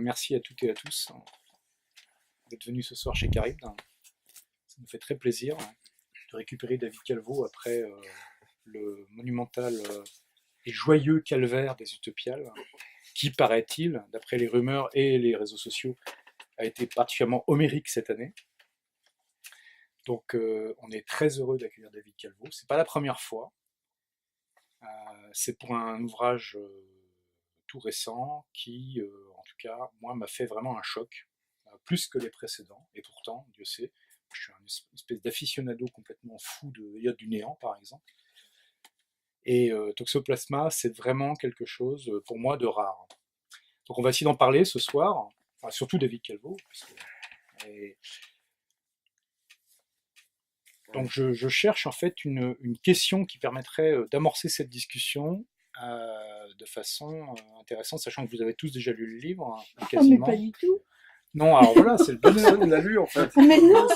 Merci à toutes et à tous d'être venus ce soir chez Carib. Ça nous fait très plaisir de récupérer David Calvo après le monumental et joyeux calvaire des Utopiales, qui, paraît-il, d'après les rumeurs et les réseaux sociaux, a été particulièrement homérique cette année. Donc on est très heureux d'accueillir David Calvo. C'est pas la première fois. C'est pour un ouvrage tout récent qui, en tout cas, moi, m'a fait vraiment un choc, plus que les précédents. Et pourtant, Dieu sait, je suis une espèce d'aficionado complètement fou de Elliott du néant, par exemple. Et Toxoplasma, c'est vraiment quelque chose, pour moi, de rare. Donc on va essayer d'en parler ce soir, enfin, surtout David Calvo. Et donc je cherche en fait une question qui permettrait d'amorcer cette discussion de façon intéressante, sachant que vous avez tous déjà lu le livre, quasiment. Mais pas du tout. Non, alors voilà, c'est le bonheur, il l'a lu en fait. Mais non,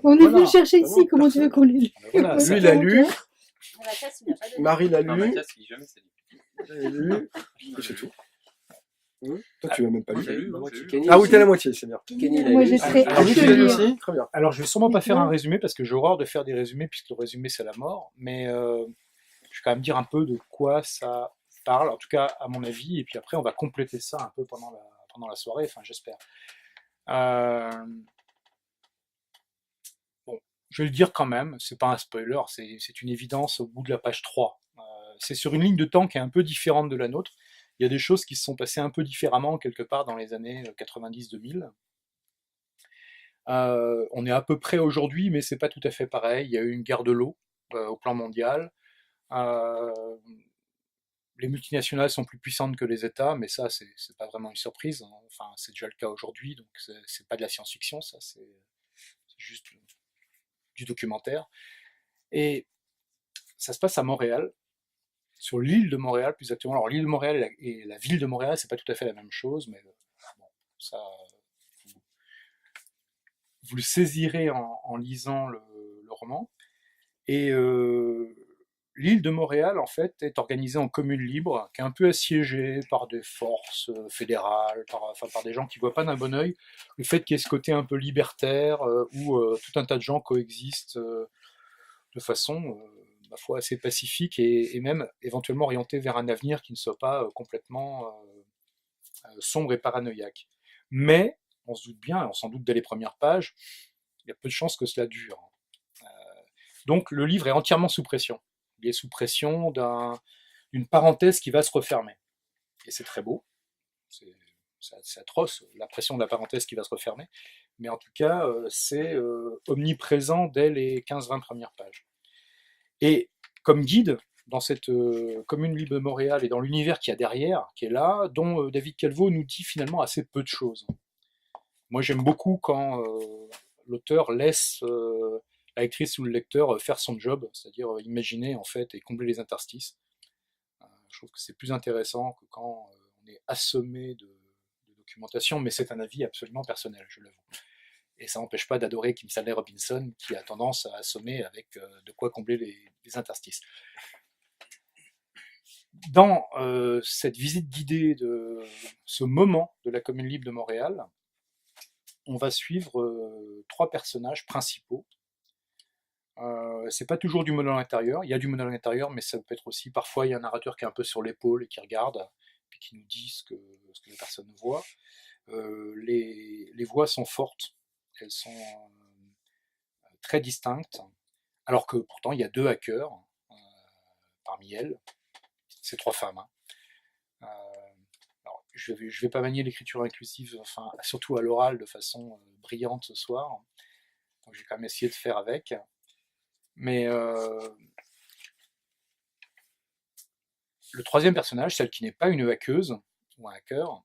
on est venu chercher ici, comment tu veux qu'on l'ait lu? Voilà, lui il l'a lu, Marie l'a lu, Mathias, il jamais s'est lu. elle l'a lu, et c'est tout. Toi, tu l'as même pas lu. J'ai lu, Kenny Ah oui, t'es à la moitié, c'est bien. Kenny l'a Moi, lu. je serais Ah oui, tu l'as lu absolue. aussi Très bien. alors je vais sûrement pas faire un résumé parce que j'ai horreur de faire des résumés puisque le résumé c'est la mort, mais je vais quand même dire un peu de quoi ça parle, en tout cas à mon avis, et puis après on va compléter ça un peu pendant la soirée, enfin j'espère. Bon, je vais le dire quand même, c'est pas un spoiler, c'est une évidence au bout de la page 3. C'est sur une ligne de temps qui est un peu différente de la nôtre. Il y a des choses qui se sont passées un peu différemment quelque part dans les années 90-2000. On est à peu près aujourd'hui, mais c'est pas tout à fait pareil. Il y a eu une guerre de l'eau au plan mondial. Euh, les multinationales sont plus puissantes que les États, mais ça, c'est pas vraiment une surprise. Enfin, c'est déjà le cas aujourd'hui, donc c'est pas de la science-fiction, ça, c'est juste du documentaire. Et ça se passe à Montréal, sur l'île de Montréal, plus exactement. Alors, l'île de Montréal et la ville de Montréal, c'est pas tout à fait la même chose, mais bon, ça, vous le saisirez en lisant le roman. Et l'île de Montréal, en fait, est organisée en commune libre, qui est un peu assiégée par des forces fédérales, par des gens qui ne voient pas d'un bon oeil le fait qu'il y ait ce côté un peu libertaire, où tout un tas de gens coexistent de façon, ma foi, assez pacifique et même éventuellement orientée vers un avenir qui ne soit pas complètement sombre et paranoïaque. Mais, on se doute bien, on s'en doute dès les premières pages, il y a peu de chances que cela dure. Donc le livre est entièrement sous pression. Il est sous pression d'une parenthèse qui va se refermer. Et c'est très beau. C'est atroce, la pression de la parenthèse qui va se refermer. Mais en tout cas, c'est omniprésent dès les 15-20 premières pages. Et comme guide, dans cette commune libre de Montréal et dans l'univers qu'il y a derrière, qui est là, dont David Calvo nous dit finalement assez peu de choses. Moi j'aime beaucoup quand l'auteur laisse la lectrice ou le lecteur faire son job, c'est-à-dire imaginer en fait et combler les interstices. Je trouve que c'est plus intéressant que quand on est assommé de documentation, mais c'est un avis absolument personnel, je l'avoue. Et ça n'empêche pas d'adorer Kim Stanley Robinson, qui a tendance à assommer avec de quoi combler les interstices. Dans cette visite guidée de ce moment de la commune libre de Montréal, on va suivre 3 personnages principaux. C'est pas toujours du monologue intérieur, il y a du monologue intérieur, mais ça peut être aussi, parfois il y a un narrateur qui est un peu sur l'épaule et qui regarde, puis qui nous dit ce que la personne voit. Les voix sont fortes, elles sont très distinctes, alors que pourtant il y a 2 hackers parmi elles, ces 3 femmes. Alors, je vais pas manier l'écriture inclusive, enfin, surtout à l'oral, de façon brillante ce soir, donc je vais quand même essayer de faire avec. Mais le 3e personnage, celle qui n'est pas une hackeuse ou un hacker,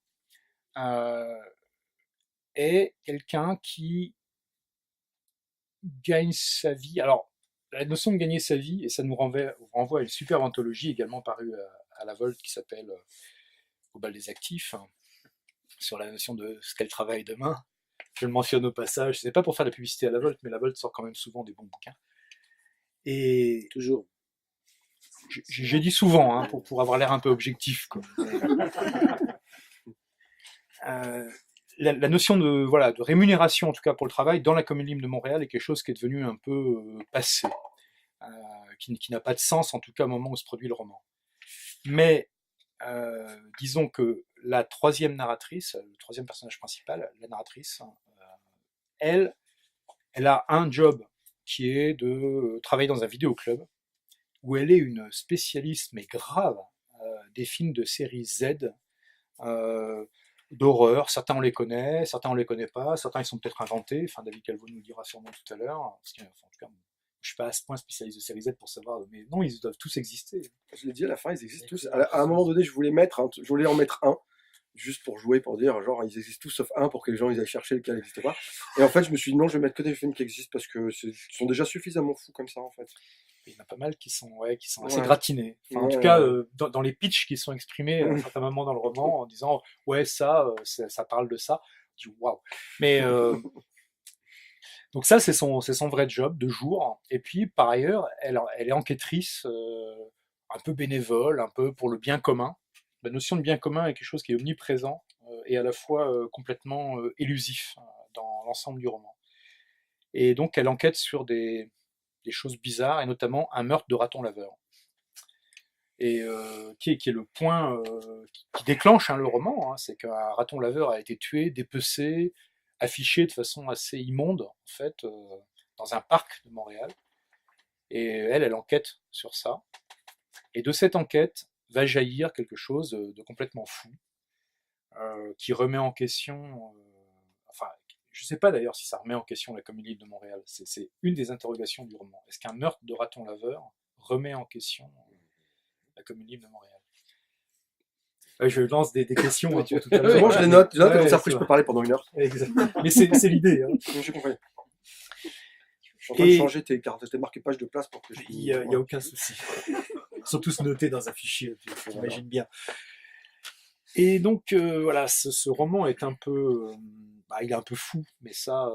est quelqu'un qui gagne sa vie. Alors, la notion de gagner sa vie, et ça nous renvoie à une superbe anthologie également parue à la Volte qui s'appelle Au bal des actifs, sur la notion de ce qu'elle travaille demain. Je le mentionne au passage, c'est pas pour faire de la publicité à la Volte, mais la Volte sort quand même souvent des bons bouquins. Et toujours. J'ai dit souvent, hein, pour avoir l'air un peu objectif, quoi. la notion de rémunération, en tout cas pour le travail, dans la commune libre de Montréal est quelque chose qui est devenu un peu passé, qui n'a pas de sens, en tout cas au moment où se produit le roman. Mais disons que la troisième narratrice, le troisième personnage principal, la narratrice, elle a un job qui est de travailler dans un vidéoclub, où elle est une spécialiste, mais grave, des films de série Z, d'horreur. Certains on les connaît, certains on les connaît pas, certains ils sont peut-être inventés. Enfin, David Calvo nous le dira sûrement tout à l'heure. En tout cas, je suis pas à ce point spécialiste de série Z pour savoir, mais non, ils doivent tous exister. Je l'ai dit à la fin, ils existent tous. À un moment donné, je voulais en mettre un, juste pour jouer, pour dire, genre, ils existent tous sauf un, pour que les gens ils aillent chercher lequel n'existe pas. Et en fait, je me suis dit, non, je vais mettre que des films qui existent, parce que ils sont déjà suffisamment fous comme ça, en fait. Il y en a pas mal qui sont assez gratinés. Enfin, en tout cas, dans les pitchs qui sont exprimés à un certain moment dans le roman, en disant, ouais, ça parle de ça. Je dis, waouh. Mais, donc ça, c'est son vrai job de jour. Et puis, par ailleurs, elle est enquêtrice, un peu bénévole, un peu pour le bien commun. La notion de bien commun est quelque chose qui est omniprésent et à la fois complètement élusif dans l'ensemble du roman. Et donc, elle enquête sur des choses bizarres, et notamment un meurtre de raton laveur. Et qui est le point qui déclenche le roman, c'est qu'un raton laveur a été tué, dépecé, affiché de façon assez immonde, en fait, dans un parc de Montréal. Et elle enquête sur ça. Et de cette enquête va jaillir quelque chose de complètement fou, qui remet en question... enfin, je ne sais pas d'ailleurs si ça remet en question la commune libre de Montréal. C'est une des interrogations du roman. Est-ce qu'un meurtre de raton laveur remet en question la commune libre de Montréal? Je lance des questions pour tout à l'heure. Bon, je les note, comme ça après je peux parler pendant 1 heure. Exactement. Mais c'est l'idée. J'ai compris. Je suis en train de changer tes marque-pages de place pour que il y a aucun souci. Ils sont tous notés dans un fichier, j'imagine bien. Et donc voilà, ce roman est un peu, il est un peu fou, mais ça,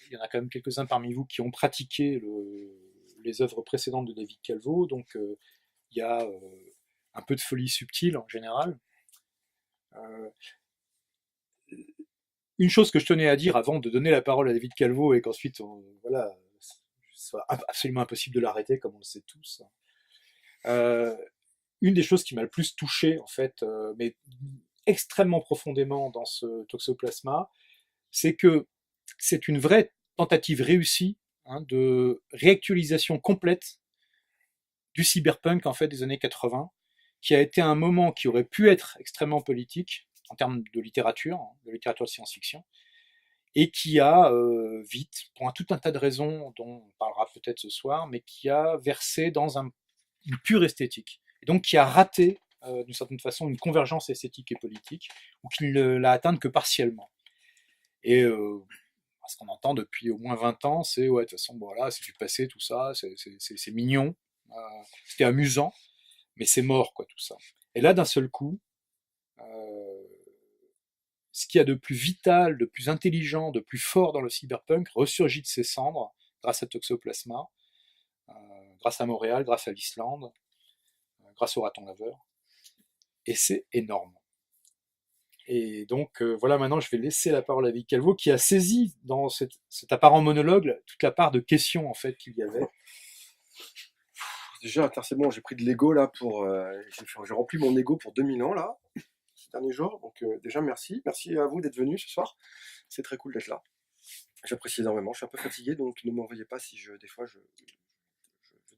il y en a quand même quelques-uns parmi vous qui ont pratiqué les œuvres précédentes de David Calvo, donc il y a un peu de folie subtile en général. Une chose que je tenais à dire avant de donner la parole à David Calvo et qu'ensuite, ce soit absolument impossible de l'arrêter, comme on le sait tous. Une des choses qui m'a le plus touché, en fait, mais extrêmement profondément dans ce Toxoplasma, c'est que c'est une vraie tentative réussie de réactualisation complète du cyberpunk en fait des années 80, qui a été un moment qui aurait pu être extrêmement politique en termes de littérature de science-fiction, et qui a vite, pour tout un tas de raisons dont on parlera peut-être ce soir, mais qui a versé dans une pure esthétique, et donc qui a raté d'une certaine façon une convergence esthétique et politique, ou qui ne l'a atteinte que partiellement. Et ce qu'on entend depuis au moins 20 ans, c'est ouais, de toute façon, voilà, c'est du passé, tout ça, c'est mignon, c'était amusant, mais c'est mort, quoi, tout ça. Et là, d'un seul coup, ce qu'il y a de plus vital, de plus intelligent, de plus fort dans le cyberpunk ressurgit de ses cendres grâce à Toxoplasma, grâce à Montréal, grâce à l'Islande, grâce au raton laveur. Et c'est énorme. Et donc voilà, maintenant je vais laisser la parole à David Calvo qui a saisi dans cet apparent monologue toute la part de questions en fait qu'il y avait. Déjà, c'est bon, j'ai pris de l'ego là pour. J'ai rempli mon ego pour 2000 ans là, ces derniers jours. Donc déjà merci. Merci à vous d'être venus ce soir. C'est très cool d'être là. J'apprécie énormément. Je suis un peu fatigué, donc ne m'en veuillez pas si des fois je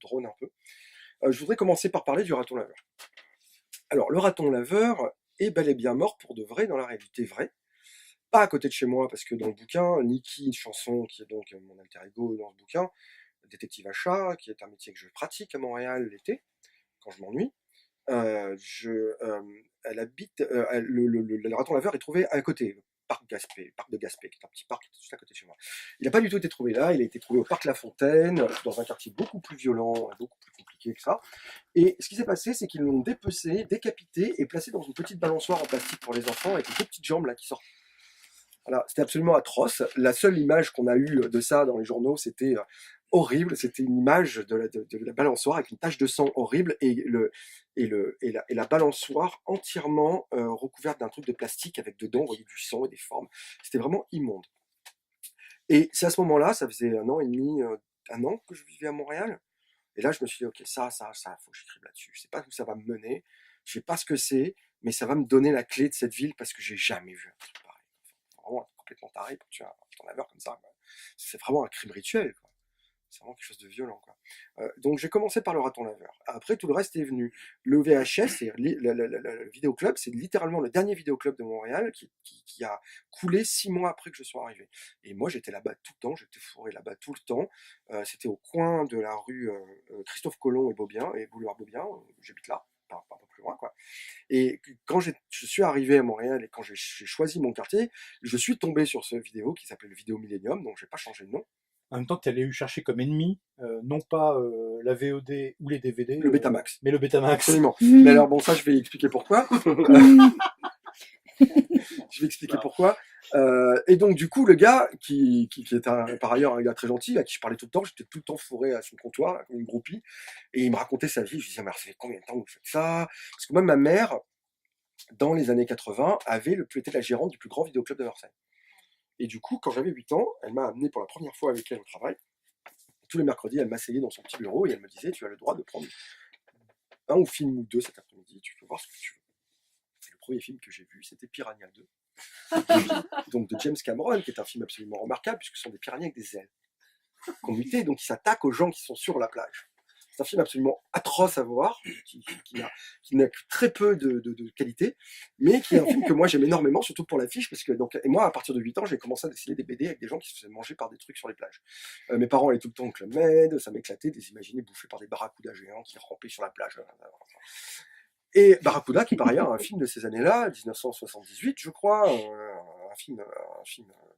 drone un peu. Je voudrais commencer par parler du raton laveur. Alors, le raton laveur est bel et bien mort pour de vrai, dans la réalité vraie. Pas à côté de chez moi, parce que dans le bouquin, Niki Chanson, qui est donc mon alter ego dans ce bouquin, détective à chat, qui est un métier que je pratique à Montréal l'été, quand je m'ennuie, elle habite, le raton laveur est trouvé à côté, parc de Gaspé, qui est un petit parc juste à côté de chez moi. Il n'a pas du tout été trouvé là, il a été trouvé au parc La Fontaine, dans un quartier beaucoup plus violent, beaucoup plus compliqué que ça. Et ce qui s'est passé, c'est qu'ils l'ont dépecé, décapité et placé dans une petite balançoire en plastique pour les enfants avec deux petites jambes là qui sortent. Voilà, c'était absolument atroce. La seule image qu'on a eue de ça dans les journaux, c'était horrible. C'était une image de la balançoire avec une tache de sang horrible et la balançoire entièrement recouverte d'un truc de plastique avec dedans, vous voyez, du sang et des formes. C'était vraiment immonde. Et c'est à ce moment-là, ça faisait 1 an et demi, 1 an que je vivais à Montréal. Et là, je me suis dit, ok, ça, faut que j'écrive là-dessus. Je sais pas où ça va me mener, je sais pas ce que c'est, mais ça va me donner la clé de cette ville parce que j'ai jamais vu un truc pareil. Faut vraiment être complètement taré pour tuer un laveur comme ça, quoi. C'est vraiment un crime rituel, quoi. C'est vraiment quelque chose de violent, quoi. Donc j'ai commencé par le raton laveur. Après, tout le reste est venu. Le VHS, c'est le vidéoclub, c'est littéralement le dernier vidéoclub de Montréal qui a coulé 6 mois après que je sois arrivé. Et moi, j'étais là-bas tout le temps, j'étais fourré là-bas tout le temps. C'était au coin de la rue Christophe Colomb et Beaubien, et boulevard Beaubien, j'habite là, pas un peu plus loin, quoi. Et quand je suis arrivé à Montréal et quand j'ai choisi mon quartier, je suis tombé sur ce vidéo qui s'appelait le Vidéo Millennium, donc j'ai pas changé de nom. En même temps, tu allais chercher comme ennemi, non pas la VOD ou les DVD, Le Betamax. mais le Betamax. Absolument. Mais alors bon, ça je vais expliquer pourquoi. Je vais expliquer pourquoi. Et donc du coup, le gars qui est par ailleurs un gars très gentil, à qui je parlais tout le temps, j'étais tout le temps fourré à son comptoir, comme une groupie, et il me racontait sa vie. Je lui disais, mais ça fait combien de temps que vous faites ça? Parce que même ma mère, dans les années 80, était la gérante du plus grand vidéoclub de Versailles. Et du coup, quand j'avais 8 ans, elle m'a amené pour la première fois avec elle au travail. Tous les mercredis, elle m'asseyait dans son petit bureau et elle me disait, tu as le droit de prendre un ou film ou deux cet après-midi, tu peux voir ce que tu veux. Et le premier film que j'ai vu, c'était Piranha 2. Donc de James Cameron, qui est un film absolument remarquable, puisque ce sont des piranhas avec des ailes qu'on mutait, donc ils s'attaquent aux gens qui sont sur la plage. C'est un film absolument atroce à voir, qui n'a que très peu de qualité, mais qui est un film que moi j'aime énormément, surtout pour l'affiche, parce que et moi, à partir de 8 ans, j'ai commencé à dessiner des BD avec des gens qui se faisaient manger par des trucs sur les plages. Mes parents allaient tout le temps au Club Med, ça m'éclatait de les imaginer bouffés par des barracudas géants qui rampaient sur la plage. Et Barracuda, qui par ailleurs un film de ces années-là, 1978, je crois, un film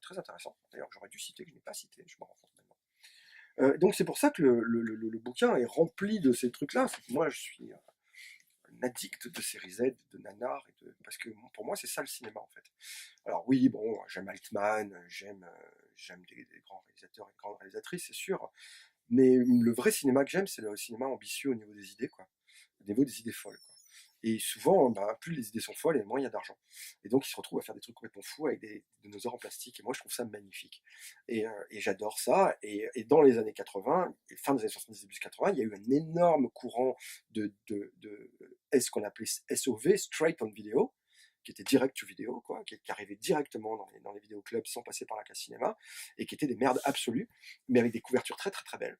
très intéressant, d'ailleurs j'aurais dû citer, que je n'ai pas cité, je me rends compte maintenant. Donc c'est pour ça que le bouquin est rempli de ces trucs-là. Moi, je suis un addict de série Z, de nanar, parce que pour moi, c'est ça le cinéma, en fait. Alors oui, bon, j'aime Altman, j'aime des grands réalisateurs et des grandes réalisatrices, c'est sûr, mais le vrai cinéma que j'aime, c'est le cinéma ambitieux au niveau des idées, quoi. Au niveau des idées folles, quoi. Et souvent, plus les idées sont folles, et moins il y a d'argent. Et donc, ils se retrouvent à faire des trucs complètement fous avec des dinosaures en plastique. Et moi, je trouve ça magnifique. Et j'adore ça. Et dans les années 80, et fin des années 70, début 80, il y a eu un énorme courant de ce qu'on appelait SOV, Straight on Video, qui était direct to video, quoi, qui arrivait directement dans les vidéoclubs sans passer par la case cinéma, et qui étaient des merdes absolues, mais avec des couvertures très très très belles.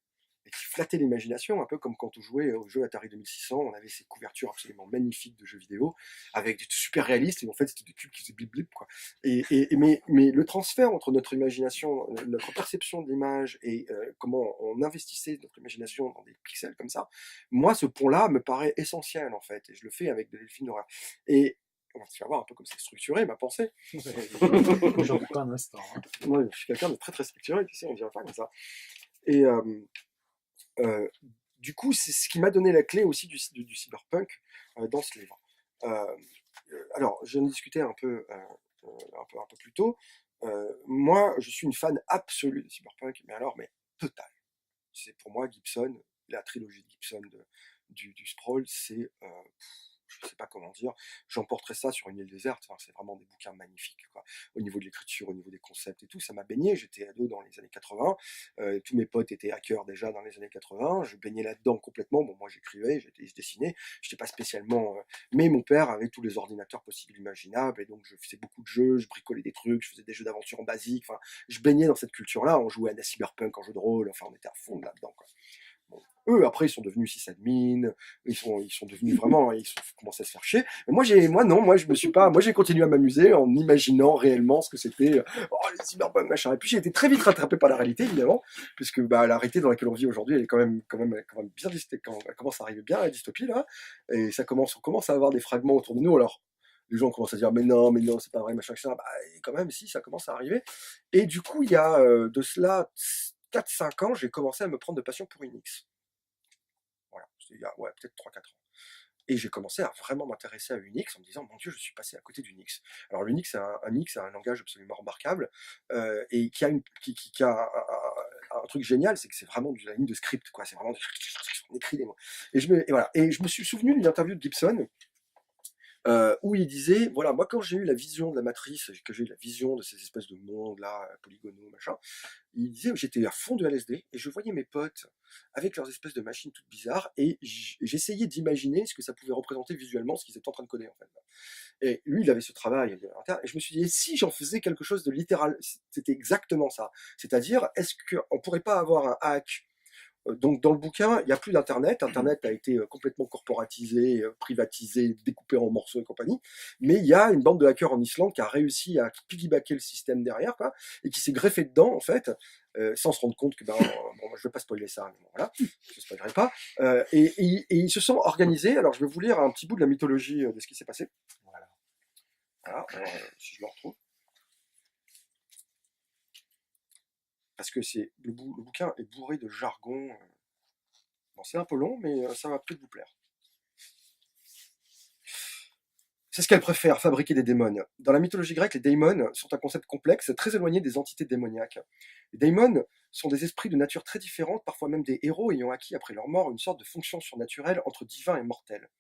Et qui flattait l'imagination, un peu comme quand on jouait au jeu Atari 2600, on avait ces couvertures absolument magnifiques de jeux vidéo, avec des super réalistes, et en fait c'était des cubes qui faisaient blip blip, quoi. Mais le transfert entre notre imagination, notre perception de l'image, et comment on investissait notre imagination dans des pixels comme ça, moi ce pont-là me paraît essentiel, en fait, et je le fais avec des films d'horreur. Et tu vas voir un peu comme c'est structuré, ma pensée. J'en doute pas un instant. Hein. Moi, je suis quelqu'un de très très structuré, tu sais, on dirait pas comme ça. Et du coup, c'est ce qui m'a donné la clé aussi du cyberpunk dans ce livre. Alors, je en discutais un peu plus tôt. Moi, je suis une fan absolue de cyberpunk, mais total. C'est pour moi Gibson, la trilogie de Gibson du Sprawl, c'est je sais pas comment dire, j'emporterais ça sur une île déserte. Enfin, c'est vraiment des bouquins magnifiques, quoi. Au niveau de l'écriture, au niveau des concepts et tout, ça m'a baigné. J'étais ado dans les années 80. Tous mes potes étaient hackers déjà dans les années 80. Je baignais là-dedans complètement. Bon, moi j'écrivais, je dessinais. J'étais pas spécialement. Mais mon père avait tous les ordinateurs possibles et imaginables, et donc je faisais beaucoup de jeux, je bricolais des trucs, je faisais des jeux d'aventure en basique. Enfin, je baignais dans cette culture-là. On jouait à la cyberpunk en jeu de rôle. Enfin, on était à fond là-dedans, quoi. Bon. Eux, après, ils sont devenus sysadmin, ils sont devenus vraiment, ils ont commencé à se faire chier. Mais moi, je me suis pas, moi, j'ai continué à m'amuser en imaginant réellement ce que c'était, les cyberpunk, machin. Et puis, j'ai été très vite rattrapé par la réalité, évidemment, puisque, la réalité dans laquelle on vit aujourd'hui, elle est quand même bien elle commence à arriver bien à la dystopie, là. Et on commence à avoir des fragments autour de nous. Alors, les gens commencent à dire, mais non, c'est pas vrai, machin, etc. Quand même, si, ça commence à arriver. Et du coup, il y a de cela 4-5 ans, j'ai commencé à me prendre de passion pour Unix. Voilà, c'était il y a peut-être 3-4 ans. Et j'ai commencé à vraiment m'intéresser à Unix en me disant, mon Dieu, je suis passé à côté d'Unix. Alors l'Unix, c'est un langage absolument remarquable et qui a un truc génial, c'est que c'est vraiment de la ligne de script, quoi. C'est vraiment on écrit des mots. Et je me suis souvenu d'une interview de Gibson où il disait, voilà, moi quand j'ai eu la vision de la matrice, que j'ai eu la vision de ces espèces de mondes là, polygonaux, machin, il disait que j'étais à fond de LSD et je voyais mes potes avec leurs espèces de machines toutes bizarres et j'essayais d'imaginer ce que ça pouvait représenter visuellement, ce qu'ils étaient en train de coder en fait. Et lui, il avait ce travail et je me suis dit, et si j'en faisais quelque chose de littéral, c'était exactement ça. C'est-à-dire, est-ce qu'on pourrait pas avoir un hack? Donc dans le bouquin, il n'y a plus d'Internet. Internet a été complètement corporatisé, privatisé, découpé en morceaux et compagnie. Mais il y a une bande de hackers en Islande qui a réussi à piggybacker le système derrière, quoi, et qui s'est greffé dedans, en fait, sans se rendre compte que, bon, je vais pas spoiler ça, mais bon, voilà, je ne spoilerai pas. Et ils se sont organisés. Alors je vais vous lire un petit bout de la mythologie de ce qui s'est passé. Voilà. Alors, si je le retrouve. Parce que le bouquin est bourré de jargon. Bon, c'est un peu long, mais ça va peut-être vous plaire. C'est ce qu'elle préfère, fabriquer des démons. Dans la mythologie grecque, les daimons sont un concept complexe, très éloigné des entités démoniaques. Les daimons sont des esprits de nature très différente, parfois même des héros ayant acquis après leur mort une sorte de fonction surnaturelle entre divin et mortel.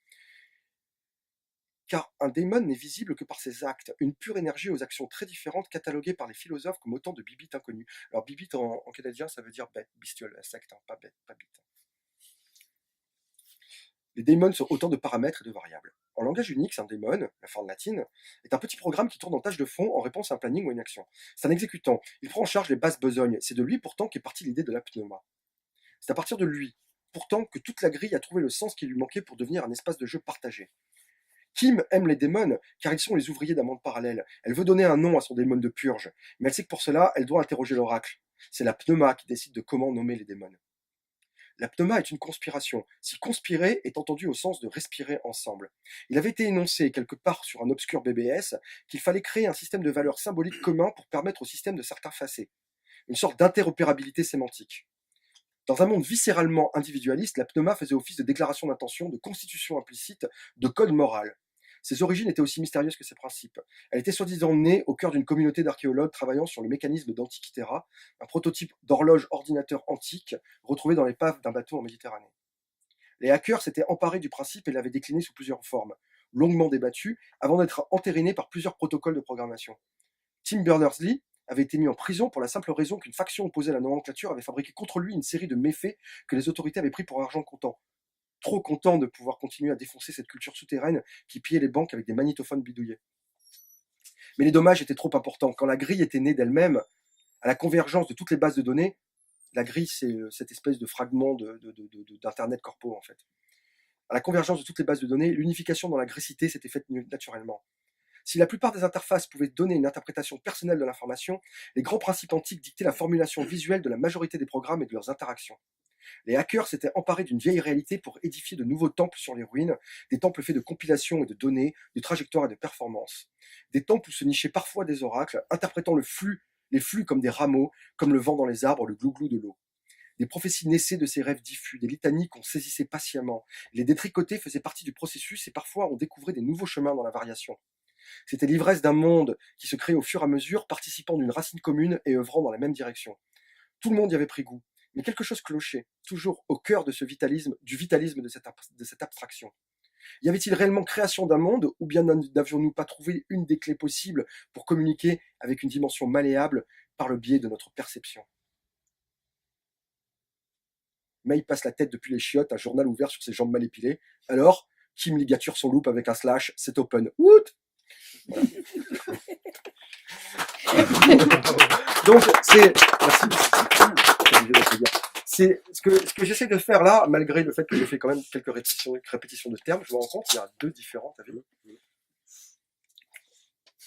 Car un daimon n'est visible que par ses actes, une pure énergie aux actions très différentes cataloguées par les philosophes comme autant de bibites inconnus. Alors bibite en canadien, ça veut dire bête, bestiole, insecte, pas bête, pas bite. Les daemons sont autant de paramètres et de variables. En langage Unix, un daemon, la forme latine, est un petit programme qui tourne en tâche de fond en réponse à un planning ou une action. C'est un exécutant. Il prend en charge les basses besognes. C'est de lui pourtant qu'est partie l'idée de la pneuma. C'est à partir de lui, pourtant, que toute la grille a trouvé le sens qui lui manquait pour devenir un espace de jeu partagé. Kim aime les démons car ils sont les ouvriers d'un monde parallèle. Elle veut donner un nom à son démon de purge, mais elle sait que pour cela, elle doit interroger l'oracle. C'est la pneuma qui décide de comment nommer les démons. La pneuma est une conspiration. Si conspirer est entendu au sens de respirer ensemble. Il avait été énoncé quelque part sur un obscur BBS qu'il fallait créer un système de valeurs symboliques commun pour permettre au système de s'interfacer. Une sorte d'interopérabilité sémantique. Dans un monde viscéralement individualiste, la pneuma faisait office de déclaration d'intention, de constitution implicite, de code moral. Ses origines étaient aussi mystérieuses que ses principes. Elle était soi-disant née au cœur d'une communauté d'archéologues travaillant sur le mécanisme d'Antikythera, un prototype d'horloge ordinateur antique retrouvé dans l'épave d'un bateau en Méditerranée. Les hackers s'étaient emparés du principe et l'avaient décliné sous plusieurs formes, longuement débattues, avant d'être entérinés par plusieurs protocoles de programmation. Tim Berners-Lee avait été mis en prison pour la simple raison qu'une faction opposée à la nomenclature avait fabriqué contre lui une série de méfaits que les autorités avaient pris pour argent comptant. Trop content de pouvoir continuer à défoncer cette culture souterraine qui pillait les banques avec des magnétophones bidouillés. Mais les dommages étaient trop importants. Quand la grille était née d'elle-même, à la convergence de toutes les bases de données, la grille c'est cette espèce de fragment d'internet corpo en fait. À la convergence de toutes les bases de données, l'unification dans la grécité s'était faite naturellement. Si la plupart des interfaces pouvaient donner une interprétation personnelle de l'information, les grands principes antiques dictaient la formulation visuelle de la majorité des programmes et de leurs interactions. Les hackers s'étaient emparés d'une vieille réalité pour édifier de nouveaux temples sur les ruines, des temples faits de compilations et de données, de trajectoires et de performances. Des temples où se nichaient parfois des oracles, interprétant les flux comme des rameaux, comme le vent dans les arbres, le glouglou de l'eau. Des prophéties naissaient de ces rêves diffus, des litanies qu'on saisissait patiemment. Les détricoter faisaient partie du processus et parfois on découvrait des nouveaux chemins dans la variation. C'était l'ivresse d'un monde qui se créait au fur et à mesure, participant d'une racine commune et œuvrant dans la même direction. Tout le monde y avait pris goût. Mais quelque chose clochait, toujours au cœur de ce vitalisme, du vitalisme de cette abstraction. Y avait-il réellement création d'un monde, ou bien n'avions-nous pas trouvé une des clés possibles pour communiquer avec une dimension malléable par le biais de notre perception? May passe la tête depuis les chiottes, un journal ouvert sur ses jambes mal épilées. Alors, Kim ligature son loupe avec un slash, c'est open. Woot! Voilà. Donc, c'est ce que j'essaie de faire là, malgré le fait que j'ai fait quand même quelques répétitions de termes, je me rends compte qu'il y a deux différents, t'as vu?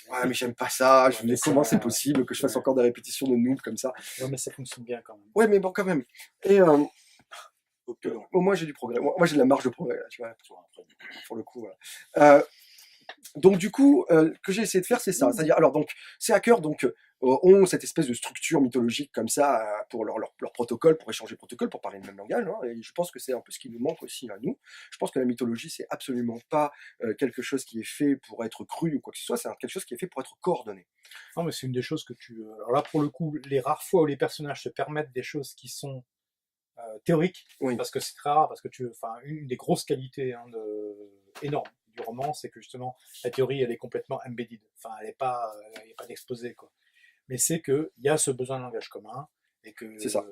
Ouais, mais j'aime pas ça, je me dis comment c'est possible que je fasse encore des répétitions de noob comme ça. Ouais, mais ça fonctionne bien quand même. Ouais, mais bon, quand même. Et au moins j'ai du progrès. Moi j'ai de la marge de progrès, là, tu vois, pour le coup. Voilà. donc du coup, que j'ai essayé de faire, c'est ça. C'est-à-dire, alors donc, ces hackers ont cette espèce de structure mythologique comme ça pour leur protocole, pour échanger protocole, pour parler le même langage. Hein, et je pense que c'est un peu ce qui nous manque aussi à nous. Je pense que la mythologie, c'est absolument pas quelque chose qui est fait pour être cru ou quoi que ce soit. C'est quelque chose qui est fait pour être coordonné. Non, mais c'est une des choses que tu. Alors là, pour le coup, les rares fois où les personnages se permettent des choses qui sont théoriques, Oui. parce que c'est très rare, parce que une des grosses qualités énormes du roman, c'est que justement la théorie, elle est complètement embedded. Enfin, elle n'est pas, il n'y a pas d'exposé, quoi. Mais c'est qu'il y a ce besoin de langage commun et que. C'est ça.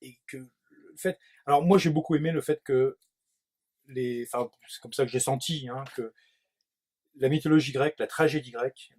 Et que le fait. Alors moi, j'ai beaucoup aimé le fait que enfin, c'est comme ça que j'ai senti, hein, que la mythologie grecque, la tragédie grecque,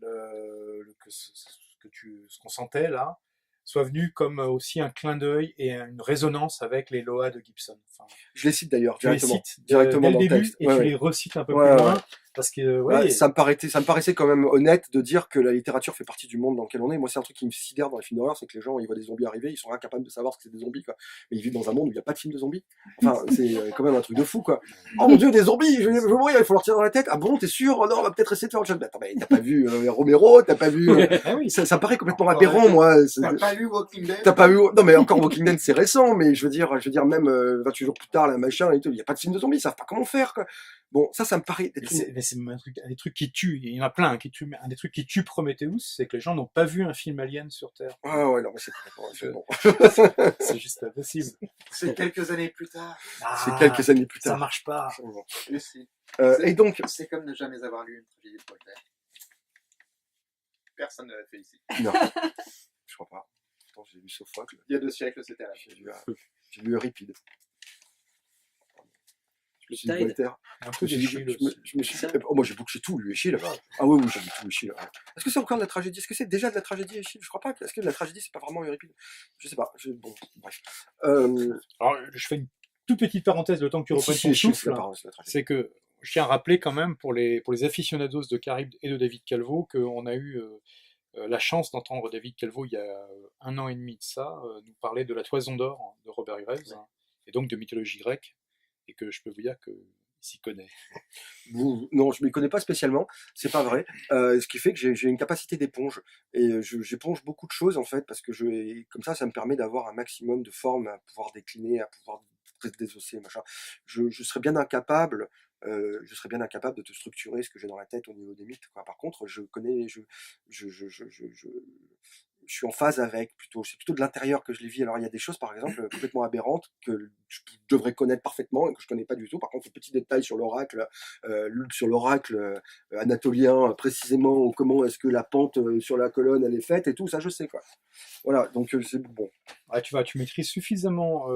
ce qu'on sentait là, soit venu comme aussi un clin d'œil et une résonance avec les Loas de Gibson. Enfin, je les cite d'ailleurs tu les directement, cites directement dès le dans le début texte. et Ouais, tu ouais. les recites un peu Ouais, plus ouais, loin ouais. parce que Ça me paraissait quand même honnête de dire que la littérature fait partie du monde dans lequel on est. Moi, c'est un truc qui me sidère dans les films d'horreur, c'est que les gens, ils voient des zombies arriver, ils sont incapables de savoir ce que c'est des zombies, quoi. Mais ils vivent dans un monde où il n'y a pas de film de zombies. Enfin, c'est quand même un truc de fou, quoi. Oh mon dieu, des zombies, je vais mourir, il faut leur tirer dans la tête. Ah bon, t'es sûr? Oh non, on va peut-être essayer de faire autre chose. Mais attends, mais t'as pas vu Romero, t'as pas vu. ah oui. Ça me paraît complètement aberrant, moi. T'as pas lu Walking Dead? T'as pas vu. Non, mais encore Walking Dead, c'est récent, mais je veux dire même 28 jours plus tard, la machin et tout, il n'y a pas de film de zombies, ils savent pas comment faire, quoi. Bon, ça me paraît être Mais c'est un des trucs qui tue. Il y en a plein qui tuent. Mais un des trucs qui tue Prometheus, c'est que les gens n'ont pas vu un film Alien sur Terre. Ah ouais, non, mais c'est bon. C'est juste impossible. C'est quelques années plus tard. C'est quelques années plus Ça tard. marche pas. Mais si. Et donc, C'est comme ne jamais avoir lu une tragédie de Voltaire. Personne ne l'a fait ici. non, je crois pas. Pourtant, j'ai lu Sophocle, Il y a 2 siècles, c'était à la j'ai lu Euripide. Je me suis dit Tide. Voltaire. Un peu Je des me chiles suis- aussi. je me suis oh, moi j'ai bouclé tout, lui, Échille. Ah oui, oui, j'ai lu tout, Échille. Est-ce que c'est encore de la tragédie? Est-ce que c'est déjà de la tragédie, Échille? Je crois pas. Est-ce que de la tragédie, c'est pas vraiment Euripide? Je sais pas. Bon, bref. Alors, je fais une toute petite parenthèse le temps que tu reprennes ton Échille, c'est souffle. la parole, c'est la tragédie. C'est que je tiens à rappeler quand même pour les aficionados de Charybde et de David Calvo qu'on a eu la chance d'entendre David Calvo il y a 1 an et demi de ça nous parler de La Toison d'Or de Robert Graves et donc de mythologie grecque et que je peux vous dire qu'il s'y connaît. Non, je ne m'y connais pas spécialement, c'est pas vrai. Ce qui fait que j'ai une capacité d'éponge. Et j'éponge beaucoup de choses, en fait, parce que comme ça me permet d'avoir un maximum de formes à pouvoir décliner, à pouvoir désosser, machin. Je serais bien incapable. Je serais bien incapable de te structurer ce que j'ai dans la tête au niveau des mythes, quoi. Par contre, je connais, je suis en phase avec, c'est plutôt de l'intérieur que je les vis. Alors il y a des choses par exemple complètement aberrantes que je devrais connaître parfaitement et que je connais pas du tout. Par contre, le petit détail sur l'oracle anatolien précisément, comment est-ce que la pente sur la colonne elle est faite et tout, ça je sais, quoi. Voilà, donc c'est bon. Ah, tu maîtrises suffisamment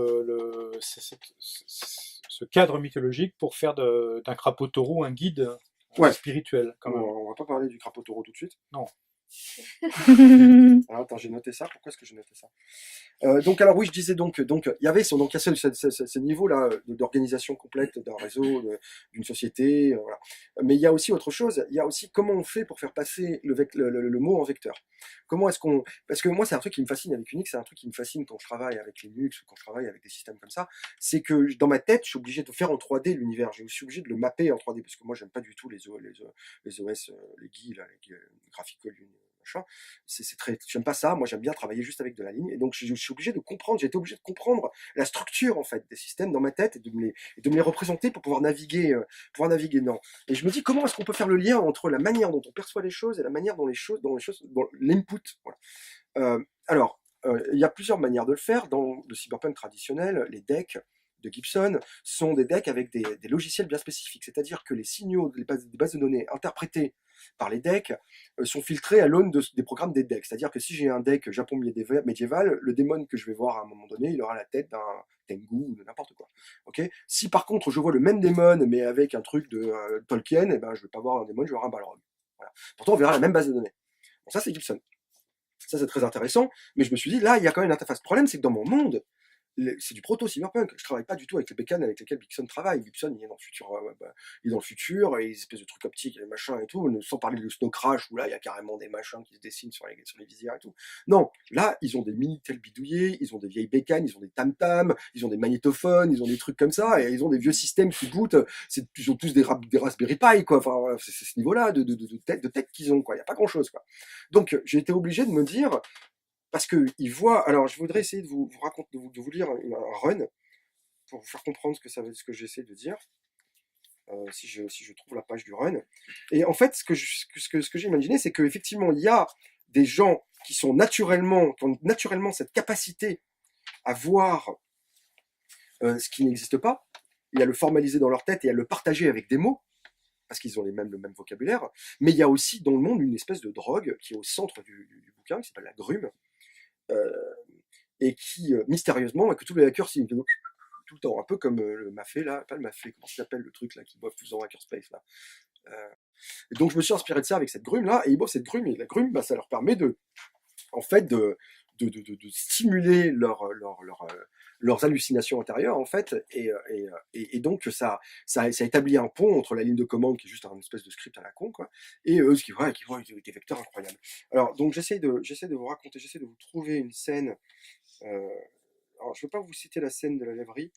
ce cadre mythologique pour faire d'un crapaud taureau un guide spirituel quand même. On va pas parler du crapaud taureau tout de suite. Non. Alors, attends, j'ai noté ça. Pourquoi est-ce que j'ai noté ça? Donc alors oui, je disais donc il y avait il y a ce niveau là d'organisation complète d'un réseau, d'une société, voilà. Mais il y a aussi autre chose. Il y a aussi comment on fait pour faire passer le mot en vecteur. Comment est-ce qu'on Parce que moi c'est un truc qui me fascine avec Unix, c'est un truc qui me fascine quand je travaille avec Linux ou quand je travaille avec des systèmes comme ça, c'est que dans ma tête je suis obligé de faire en 3D l'univers. Je suis obligé de le mapper en 3D parce que moi j'aime pas du tout les OS, les GUI là, les graphical machin. J'aime pas ça. Moi, j'aime bien travailler juste avec de la ligne. Et donc, je suis obligé de comprendre. J'ai été obligé de comprendre la structure en fait des systèmes dans ma tête et de me les représenter pour pouvoir naviguer dedans. Et je me dis comment est-ce qu'on peut faire le lien entre la manière dont on perçoit les choses et la manière dont l'input. Voilà. Il y a plusieurs manières de le faire. Dans le cyberpunk traditionnel, les decks de Gibson sont des decks avec des logiciels bien spécifiques. C'est-à-dire que les signaux des bases de données interprétés par les decks sont filtrés à l'aune des programmes des decks. C'est-à-dire que si j'ai un deck Japon médiéval, le démon que je vais voir à un moment donné, il aura la tête d'un Tengu ou de n'importe quoi. Okay, si par contre je vois le même démon mais avec un truc de Tolkien, eh ben, je vais pas voir un démon, je vais voir un Balrog. Voilà. Pourtant on verra la même base de données. Bon, ça c'est Gibson. Ça c'est très intéressant, mais je me suis dit là il y a quand même une interface. Le problème c'est que dans mon monde, c'est du proto-cyberpunk. Je travaille pas du tout avec les bécanes avec lesquelles Gibson travaille. Gibson, il est dans le futur, il est dans le futur, et les espèces de trucs optiques, et les machins et tout, sans parler de Snow Crash, où là, il y a carrément des machins qui se dessinent sur les visières et tout. Non, là, ils ont des Minitel bidouillés, ils ont des vieilles bécanes, ils ont des tam-tams, ils ont des magnétophones, ils ont des trucs comme ça, et ils ont des vieux systèmes qui bootent, ils ont tous des Raspberry Pi, quoi. Enfin, voilà, c'est ce niveau-là de tech qu'ils ont, quoi. Il y a pas grand-chose, quoi. Donc, j'ai été obligé de me dire, parce que ils voient. Alors, je voudrais essayer de vous raconter, de vous lire un run pour vous faire comprendre ce que j'essaie de dire. Si je trouve la page du run. Et en fait, ce que j'ai imaginé, c'est qu'effectivement, il y a des gens qui ont naturellement cette capacité à voir ce qui n'existe pas, et à le formaliser dans leur tête et à le partager avec des mots, parce qu'ils ont le même vocabulaire. Mais il y a aussi dans le monde une espèce de drogue qui est au centre du bouquin, qui s'appelle la grume, et qui mystérieusement, et que tous les hackers signent tout le temps, un peu comme le Mafé là, pas le Mafé, comment ça s'appelle le truc là qui boive tous en hackerspace là. Et donc je me suis inspiré de ça avec cette grume là, et ils boivent cette grume, et la grume, ça leur permet de stimuler leurs hallucinations intérieures en fait, et donc ça établit un pont entre la ligne de commande qui est juste un espèce de script à la con, quoi, et eux qui voient des vecteurs incroyables. Alors donc j'essaie de vous raconter, j'essaie de vous trouver une scène. Alors je ne veux pas vous citer la scène de la laverie,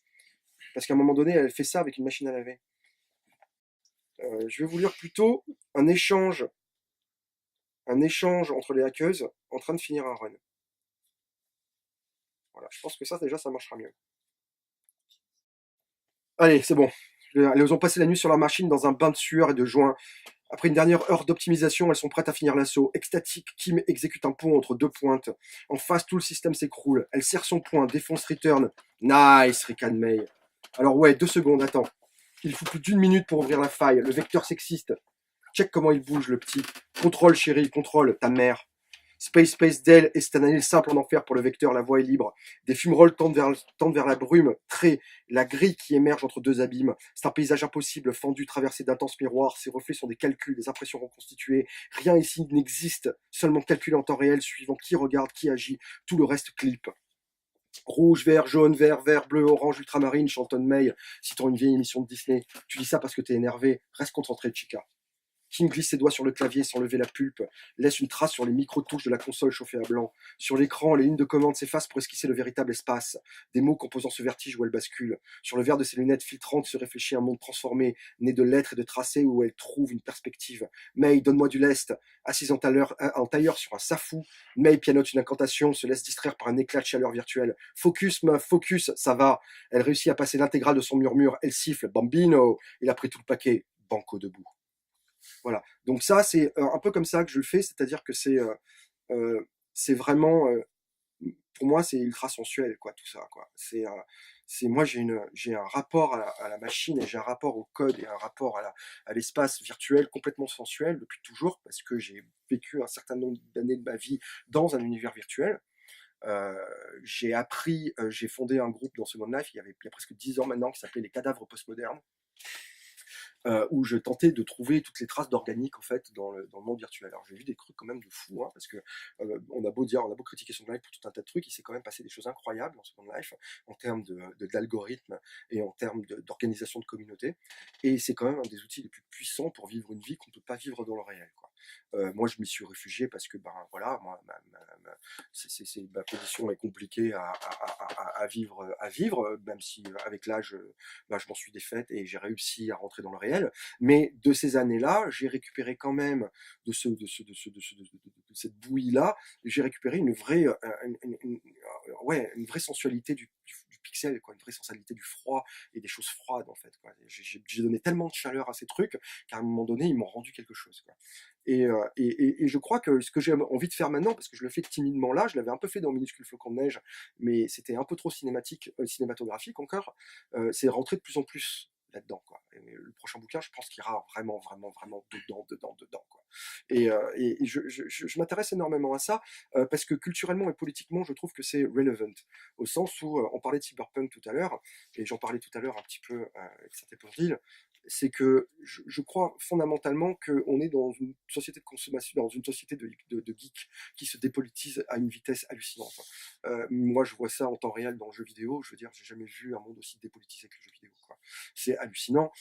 parce qu'à un moment donné elle fait ça avec une machine à laver. Je vais vous lire plutôt un échange entre les hackeuses en train de finir un run. Voilà, je pense que ça déjà ça marchera mieux. Allez, c'est bon. Elles ont passé la nuit sur leur machine dans un bain de sueur et de joint. Après une dernière heure d'optimisation, elles sont prêtes à finir l'assaut. Extatique, Kim exécute un pont entre deux pointes. En face, tout le système s'écroule. Elle serre son poing, défonce return. Nice, ricane May. Alors ouais, 2 secondes, attends. Il faut plus d'1 minute pour ouvrir la faille. Le vecteur sexiste. Check comment il bouge, le petit. Contrôle, chérie, contrôle, ta mère. Space Dell, et c'est un anneau simple en enfer pour le vecteur, la voie est libre. Des fumerolles tendent vers la brume, la grille qui émerge entre 2 abîmes. C'est un paysage impossible, fendu, traversé d'intenses miroirs. Ses reflets sont des calculs, des impressions reconstituées. Rien ici n'existe, seulement calculé en temps réel, suivant qui regarde, qui agit. Tout le reste clip. Rouge, vert, jaune, vert, bleu, orange, ultramarine, chantonne May, citant une vieille émission de Disney. Tu dis ça parce que t'es énervé. Reste concentré, Chica. Kim glisse ses doigts sur le clavier sans lever la pulpe, laisse une trace sur les micro-touches de la console chauffée à blanc. Sur l'écran, les lignes de commande s'effacent pour esquisser le véritable espace. Des mots composant ce vertige où elle bascule. Sur le verre de ses lunettes filtrantes se réfléchit un monde transformé, né de lettres et de tracés où elle trouve une perspective. May, donne-moi du lest. Assise en tailleur sur un safou, May pianote une incantation, se laisse distraire par un éclat de chaleur virtuelle. Focus, meuf, focus, ça va. Elle réussit à passer l'intégrale de son murmure. Elle siffle, bambino. Il a pris tout le paquet. Banco debout. Voilà. Donc ça, c'est un peu comme ça que je le fais, c'est-à-dire que c'est vraiment, pour moi, c'est ultra sensuel, quoi, tout ça, quoi. Moi, j'ai un rapport à la machine, et j'ai un rapport au code, et un rapport à l'espace virtuel complètement sensuel depuis toujours, parce que j'ai vécu un certain nombre d'années de ma vie dans un univers virtuel. J'ai fondé un groupe dans Second Life, il y a presque 10 ans maintenant, qui s'appelait les Cadavres Postmodernes. Où je tentais de trouver toutes les traces d'organique en fait dans le monde virtuel. Alors j'ai vu des trucs quand même de fou, hein, parce que on a beau critiquer Second Life pour tout un tas de trucs, il s'est quand même passé des choses incroyables dans Second Life en termes d'algorithmes et en termes d'organisation de communauté. Et c'est quand même un des outils les plus puissants pour vivre une vie qu'on ne peut pas vivre dans le réel, quoi. Moi je m'y suis réfugié parce que voilà, moi, ma position est compliquée à vivre, même si avec l'âge je m'en suis défaite et j'ai réussi à rentrer dans le réel. Mais de ces années-là, j'ai récupéré quand même de cette bouillie-là, j'ai récupéré une vraie sensualité du pixel, quoi, une vraie sensualité du froid et des choses froides en fait, quoi. J'ai donné tellement de chaleur à ces trucs qu'à un moment donné ils m'ont rendu quelque chose, quoi. Et je crois que ce que j'ai envie de faire maintenant, parce que je le fais timidement là, je l'avais un peu fait dans Minuscule Flocon de Neige, mais c'était un peu trop cinématographique encore, c'est rentrer de plus en plus là-dedans, quoi. Et le prochain bouquin, je pense qu'il ira vraiment dedans, quoi. Et je m'intéresse énormément à ça, parce que culturellement et politiquement, je trouve que c'est relevant, au sens où on parlait de cyberpunk tout à l'heure, et j'en parlais tout à l'heure un petit peu avec Saint-Éponville. c'est que je crois fondamentalement qu'on est dans une société de consommation, dans une société de geeks qui se dépolitise à une vitesse hallucinante. Moi, je vois ça en temps réel dans le jeu vidéo. Je veux dire, j'ai jamais vu un monde aussi dépolitisé que le jeu vidéo, quoi. C'est hallucinant.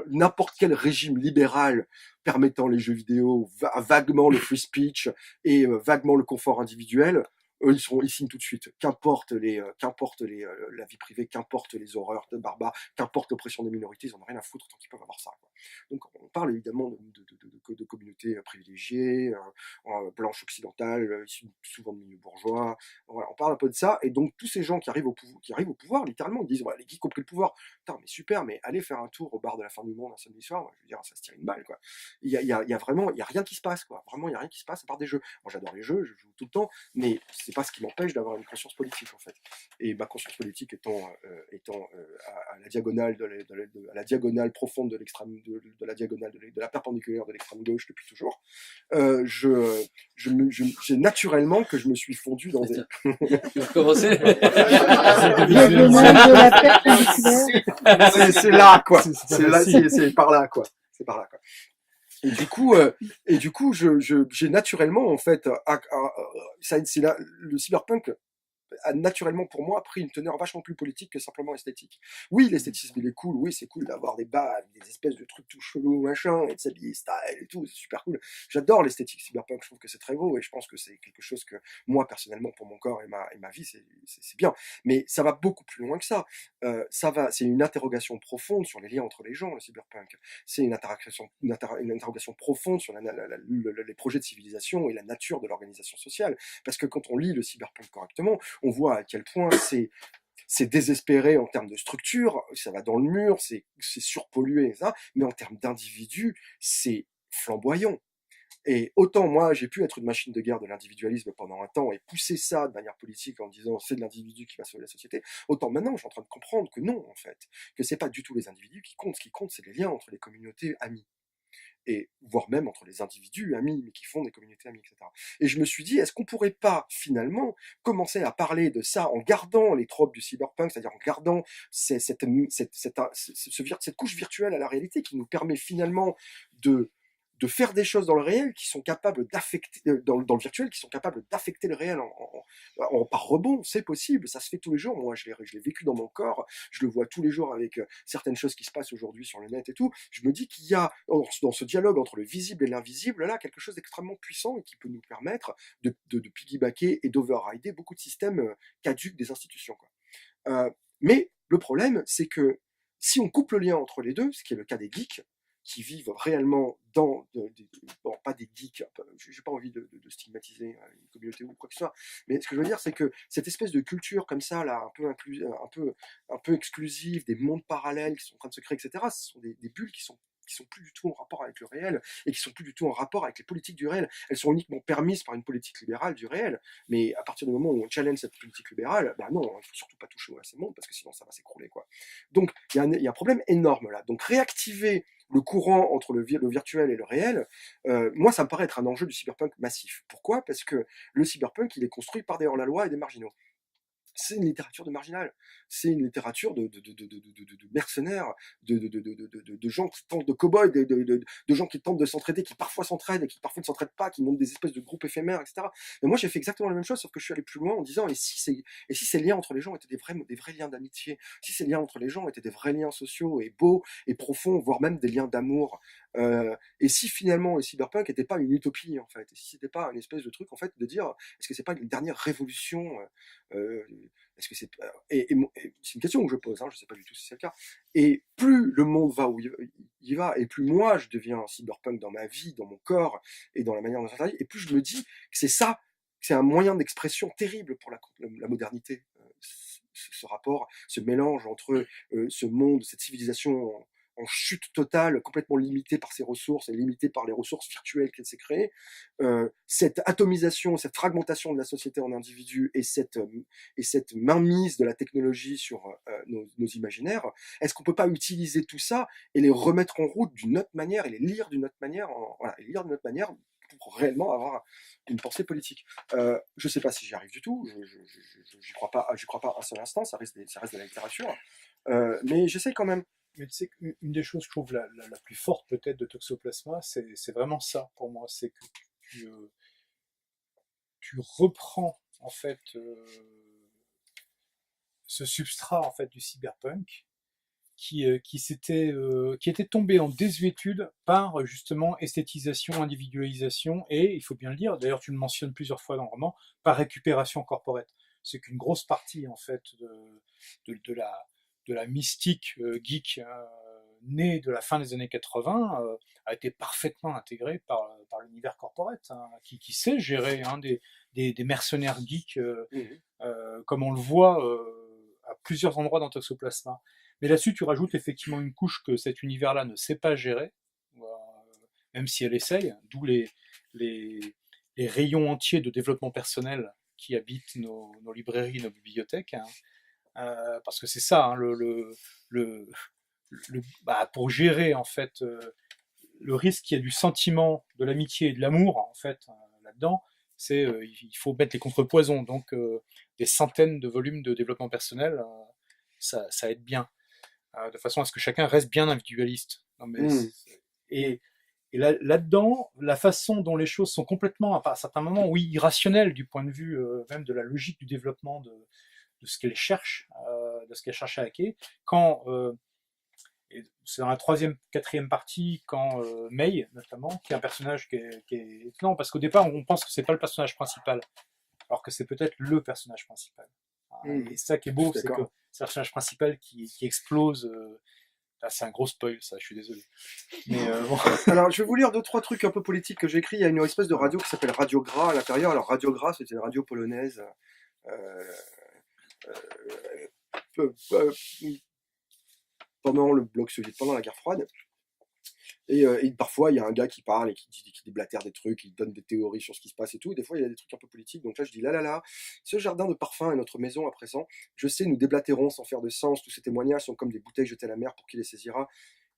N'importe quel régime libéral permettant les jeux vidéo, vaguement le free speech et vaguement le confort individuel, eux, ils signent tout de suite. Qu'importe la vie privée, qu'importe les horreurs de barbares, qu'importe l'oppression des minorités, ils en ont rien à foutre tant qu'ils peuvent avoir ça, quoi. Donc, on parle évidemment de communautés privilégiées, blanches occidentales, issues souvent de milieux bourgeois. Voilà, on parle un peu de ça. Et donc, tous ces gens qui arrivent au pouvoir, littéralement, ils disent, voilà, les geeks ont pris le pouvoir. Putain, mais super, mais allez faire un tour au bar de la fin du monde un samedi soir, je veux dire, ça se tire une balle, quoi. Il y a vraiment, il y a rien qui se passe, quoi. Vraiment, il y a rien qui se passe à part des jeux. Moi, j'adore les jeux, je joue tout le temps, mais c'est pas ce qui m'empêche d'avoir une conscience politique, en fait. Et ma conscience politique étant à la diagonale à la diagonale profonde de l'extrême de la diagonale de la perpendiculaire de l'extrême gauche depuis toujours, j'ai naturellement que je me suis fondu dans des... Tu vas commencer. Diagonale de la perpendiculaire. c'est là, quoi. C'est C'est là, facile. c'est par là, quoi. C'est par là, quoi. Et du coup, j'ai naturellement, en fait, le cyberpunk a naturellement pour moi pris une teneur vachement plus politique que simplement esthétique. Oui, l'esthétisme il est cool, oui c'est cool d'avoir des bas avec des espèces de trucs tout chelous machin et de s'habiller style et tout, c'est super cool. J'adore l'esthétique cyberpunk, je trouve que c'est très beau et je pense que c'est quelque chose que moi personnellement pour mon corps et ma vie c'est bien. Mais ça va beaucoup plus loin que ça. C'est une interrogation profonde sur les liens entre les gens, le cyberpunk. C'est une interrogation profonde sur les projets de civilisation et la nature de l'organisation sociale. Parce que quand on lit le cyberpunk correctement, on voit à quel point c'est désespéré en termes de structure, ça va dans le mur, c'est surpollué, ça, mais en termes d'individus, c'est flamboyant. Et autant moi, j'ai pu être une machine de guerre de l'individualisme pendant un temps et pousser ça de manière politique en disant c'est de l'individu qui va sauver la société, autant maintenant je suis en train de comprendre que non, en fait, que c'est pas du tout les individus qui comptent, ce qui compte c'est les liens entre les communautés amies. Et voire même entre les individus amis, mais qui font des communautés amies, etc. Et je me suis dit, est-ce qu'on pourrait pas, finalement, commencer à parler de ça en gardant les tropes du cyberpunk, c'est-à-dire en gardant cette couche virtuelle à la réalité qui nous permet finalement de faire des choses dans le réel qui sont capables d'affecter, dans le virtuel, qui sont capables d'affecter le réel par rebond, c'est possible, ça se fait tous les jours, moi je l'ai vécu dans mon corps, je le vois tous les jours avec certaines choses qui se passent aujourd'hui sur le net et tout, je me dis qu'il y a dans ce dialogue entre le visible et l'invisible, là, quelque chose d'extrêmement puissant et qui peut nous permettre de piggybacker et d'overrider beaucoup de systèmes caduques des institutions, quoi. Mais le problème, c'est que si on coupe le lien entre les deux, ce qui est le cas des geeks, qui vivent réellement bon, pas des geeks, j'ai pas envie de stigmatiser une communauté ou quoi que ce soit, mais ce que je veux dire, c'est que cette espèce de culture comme ça, là, un peu exclusive, des mondes parallèles qui sont en train de se créer, etc., ce sont des bulles qui sont plus du tout en rapport avec le réel et qui sont plus du tout en rapport avec les politiques du réel. Elles sont uniquement permises par une politique libérale du réel, mais à partir du moment où on challenge cette politique libérale, ben non, il faut surtout pas toucher à ces mondes parce que sinon ça va s'écrouler, quoi. Donc il y a un problème énorme là. Donc réactiver le courant entre le virtuel et le réel, moi ça me paraît être un enjeu du cyberpunk massif. Pourquoi ? Parce que le cyberpunk il est construit par des hors-la-loi et des marginaux. C'est une littérature de marginal, c'est une littérature de mercenaires, de gens qui tentent de cow-boys, de gens qui tentent de s'entraider, qui parfois s'entraident et qui parfois ne s'entraident pas, qui montent des espèces de groupes éphémères, etc. Mais moi j'ai fait exactement la même chose, sauf que je suis allé plus loin en disant et si ces liens entre les gens étaient des vrais liens d'amitié, si ces liens entre les gens étaient des vrais liens sociaux et beaux et profonds, voire même des liens d'amour, et si finalement le cyberpunk n'était pas une utopie en fait, et si c'était pas une espèce de truc en fait de dire est-ce que c'est pas une dernière révolution, est-ce que c'est c'est une question que je pose, hein, je sais pas du tout si c'est le cas. Et plus le monde va où il va, et plus moi je deviens un cyberpunk dans ma vie, dans mon corps et dans la manière dont je travaille, et plus je me dis que c'est ça, que c'est un moyen d'expression terrible pour la modernité. Ce rapport, ce mélange entre ce monde, cette civilisation en chute totale, complètement limitée par ses ressources et limitée par les ressources virtuelles qu'elle s'est créée, cette atomisation, cette fragmentation de la société en individus et cette mainmise de la technologie sur nos imaginaires, est-ce qu'on peut pas utiliser tout ça et les remettre en route d'une autre manière et les lire d'une autre manière, pour réellement avoir une pensée politique. Je sais pas si j'y arrive du tout, j'y crois pas un seul instant, ça reste de la littérature, mais j'essaie quand même. Mais tu sais qu'une des choses que je trouve la plus forte peut-être de Toxoplasma, c'est vraiment ça pour moi, c'est que tu reprends en fait ce substrat en fait du cyberpunk qui était tombé en désuétude par justement esthétisation, individualisation et, il faut bien le dire, d'ailleurs tu le mentionnes plusieurs fois dans le roman, par récupération corporate. C'est qu'une grosse partie en fait de, de la, de la mystique geek née de la fin des années 80 a été parfaitement intégrée par l'univers corporate, hein, qui sait gérer des mercenaires geeks comme on le voit à plusieurs endroits dans Toxoplasma. Mais là-dessus, tu rajoutes effectivement une couche que cet univers-là ne sait pas gérer, même si elle essaye, d'où les, les rayons entiers de développement personnel qui habitent nos librairies, nos bibliothèques, hein. Parce que c'est ça, hein, le, pour gérer en fait le risque qu'il y a du sentiment, de l'amitié et de l'amour en fait là-dedans, c'est il faut mettre les contrepoisons. Donc des centaines de volumes de développement personnel, ça aide bien, de façon à ce que chacun reste bien individualiste. Non, mais et, et là-dedans, la façon dont les choses sont complètement, à certains moments, oui, irrationnelles du point de vue même de la logique du développement de ce qu'elle cherche, de ce qu'elle cherche à hacker, quand et c'est dans la troisième, quatrième partie, quand May, notamment, qui est un personnage qui est étonnant, parce qu'au départ, on pense que c'est pas le personnage principal, alors que c'est peut-être le personnage principal. Et ça qui est beau, c'est que c'est le personnage principal qui explose. Ah, c'est un gros spoil, ça, je suis désolé. Mais bon. Alors, je vais vous lire 2-3 trucs un peu politiques que j'ai écrits. Il y a une espèce de radio qui s'appelle Radio Gras à l'intérieur. Alors, Radio Gras, c'était une radio polonaise. Pendant le bloc soviétique, pendant la guerre froide. Et parfois, il y a un gars qui parle et qui déblatère des trucs, qui donne des théories sur ce qui se passe et tout. Et des fois, il y a des trucs un peu politiques. Donc là, je dis là, ce jardin de parfum est notre maison à présent. Je sais, nous déblatérons sans faire de sens. Tous ces témoignages sont comme des bouteilles jetées à la mer pour qui les saisira.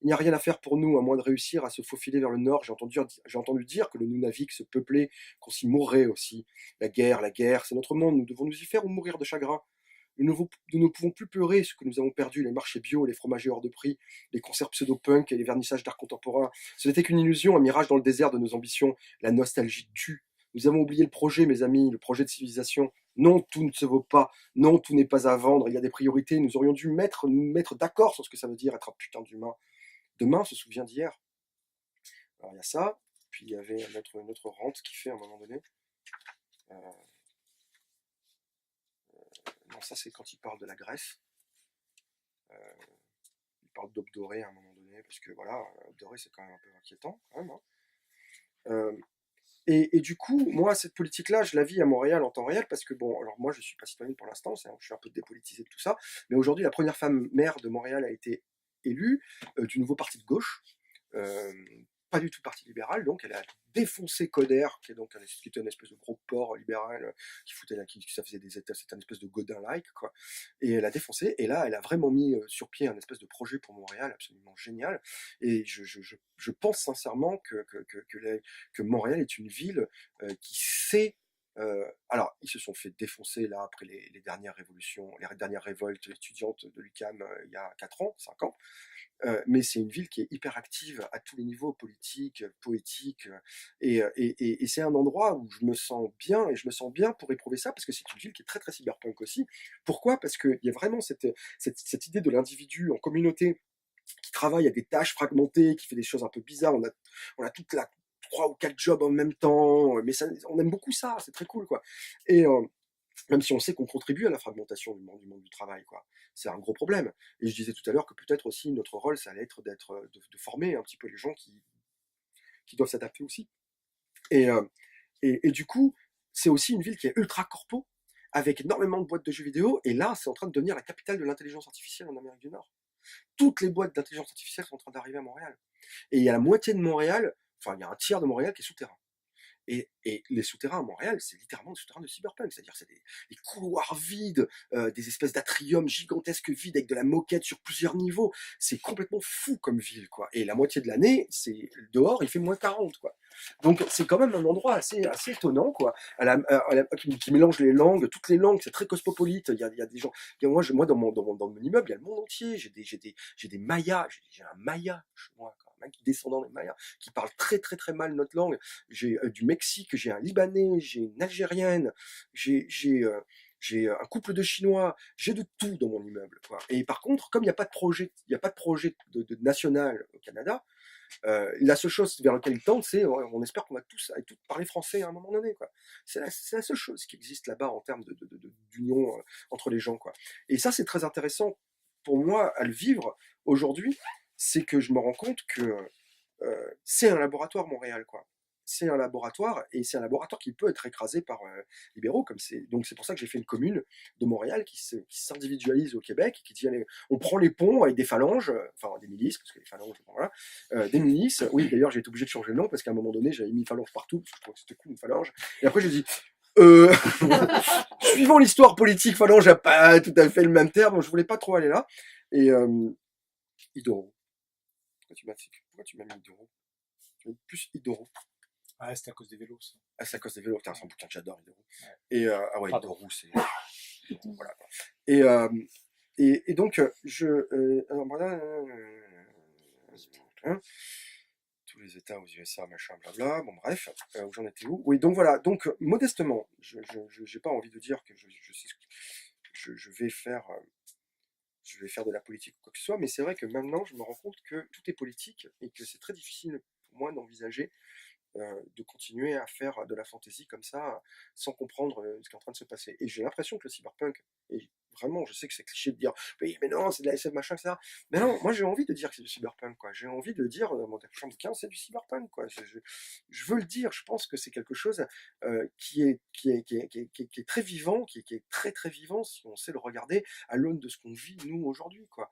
Il n'y a rien à faire pour nous, à moins de réussir à se faufiler vers le nord. J'ai entendu dire que le Nunavik se peuplait, qu'on s'y mourrait aussi. La guerre, c'est notre monde. Nous devons nous y faire ou mourir de chagrin. Nous ne pouvons plus pleurer ce que nous avons perdu, les marchés bio, les fromagers hors de prix, les concerts pseudo-punk et les vernissages d'art contemporain. Ce n'était qu'une illusion, un mirage dans le désert de nos ambitions. La nostalgie tue. Nous avons oublié le projet, mes amis, le projet de civilisation. Non, tout ne se vaut pas. Non, tout n'est pas à vendre. Il y a des priorités. Nous aurions dû nous mettre d'accord sur ce que ça veut dire être un putain d'humain. Demain se souvient d'hier. Alors il y a ça. Puis il y avait une autre rente qui fait à un moment donné. Non, ça c'est quand il parle de la Grèce. Il parle d'Aube dorée à un moment donné, parce que voilà, Aube dorée c'est quand même un peu inquiétant, quand même, hein. Et du coup, moi, cette politique-là, je la vis à Montréal en temps réel, parce que bon, alors moi je suis pas citoyenne pour l'instant, je suis un peu dépolitisé de tout ça, mais aujourd'hui la première femme maire de Montréal a été élue du nouveau parti de gauche. Pas du tout parti libéral, donc elle a défoncé Coder, qui était une espèce de gros porc libéral ça faisait c'était une espèce de Godin-like, quoi. Et elle a défoncé, et là elle a vraiment mis sur pied un espèce de projet pour Montréal absolument génial. Et je pense sincèrement que Montréal est une ville qui sait. Alors, ils se sont fait défoncer là après les dernières révolutions, les dernières révoltes étudiantes de l'UQAM il y a 4 ans, 5 ans. Mais c'est une ville qui est hyper active à tous les niveaux, politiques, poétiques, et c'est un endroit où je me sens bien, et je me sens bien pour éprouver ça, parce que c'est une ville qui est très très cyberpunk aussi. Pourquoi ? Parce qu'il y a vraiment cette idée de l'individu en communauté, qui travaille à des tâches fragmentées, qui fait des choses un peu bizarres. On a toute la 3 ou 4 jobs en même temps, mais on aime beaucoup ça, c'est très cool, quoi. Et même si on sait qu'on contribue à la fragmentation du monde du travail, quoi. C'est un gros problème. Et je disais tout à l'heure que peut-être aussi notre rôle, ça allait être de former un petit peu les gens qui doivent s'adapter aussi. Et du coup, c'est aussi une ville qui est ultra corpo, avec énormément de boîtes de jeux vidéo, et là, c'est en train de devenir la capitale de l'intelligence artificielle en Amérique du Nord. Toutes les boîtes d'intelligence artificielle sont en train d'arriver à Montréal. Et il y a la moitié de Montréal, enfin, il y a un tiers de Montréal qui est souterrain. Et les souterrains à Montréal, c'est littéralement des souterrains de cyberpunk, c'est-à-dire c'est des couloirs vides, des espèces d'atriums gigantesques vides avec de la moquette sur plusieurs niveaux. C'est complètement fou comme ville, quoi. Et la moitié de l'année, c'est dehors, il fait -40, quoi. Donc c'est quand même un endroit assez étonnant, quoi. Qui mélange les langues, toutes les langues, c'est très cosmopolite. Il y a des gens. Moi dans mon immeuble, il y a le monde entier. J'ai des Mayas, j'ai un Maya chez moi, quoi, un mec descendant des Mayas, qui parle très très très mal notre langue. J'ai du Mexique, j'ai un Libanais, j'ai une Algérienne, j'ai un couple de Chinois, j'ai de tout dans mon immeuble, quoi. Et par contre, comme il n'y a pas de projet, de national au Canada, la seule chose vers laquelle ils tendent, c'est on espère qu'on va tous parler français à un moment donné, quoi. C'est la seule chose qui existe là-bas en termes d'union entre les gens, quoi. Et ça, c'est très intéressant pour moi à le vivre aujourd'hui, c'est que je me rends compte que c'est un laboratoire Montréal, quoi. C'est un laboratoire, et c'est un laboratoire qui peut être écrasé par libéraux, donc c'est pour ça que j'ai fait une commune de Montréal qui s'individualise au Québec, et qui dit allez, on prend les ponts avec des phalanges, enfin des milices, parce que les phalanges, voilà, des milices. Oui, d'ailleurs j'ai été obligé de changer le nom parce qu'à un moment donné j'avais mis phalange partout parce que je trouvais que c'était cool une phalange, et après j'ai dit suivant l'histoire politique, phalange n'a pas tout à fait le même terme, donc je voulais pas trop aller là. Et Idoro, pourquoi tu m'as mis Idoro? Tu m'as mis plus Idoro. Ah, c'était à cause des vélos, ça. Ah, c'est à cause des vélos, c'est un bouquin que j'adore, Idoro. Ouais. Et ah ouais, Pardon. Idoro, c'est voilà. Et donc alors voilà, tous les États aux USA, machin, blabla. Bon bref, où j'en étais où? Oui, donc voilà. Donc modestement, je j'ai pas envie de dire que je sais ce que je vais faire. Je vais faire de la politique ou quoi que ce soit, mais c'est vrai que maintenant je me rends compte que tout est politique et que c'est très difficile pour moi d'envisager de continuer à faire de la fantasy comme ça, sans comprendre ce qui est en train de se passer. Et j'ai l'impression que le cyberpunk, et vraiment, je sais que c'est cliché de dire oui, mais non, c'est de la SF, machin, etc. Mais non, moi j'ai envie de dire que c'est du cyberpunk, quoi. J'ai envie de dire, mon chambre 15, c'est du cyberpunk, quoi. Je veux le dire, je pense que c'est quelque chose qui est très vivant, qui est très très vivant si on sait le regarder à l'aune de ce qu'on vit, nous, aujourd'hui, quoi.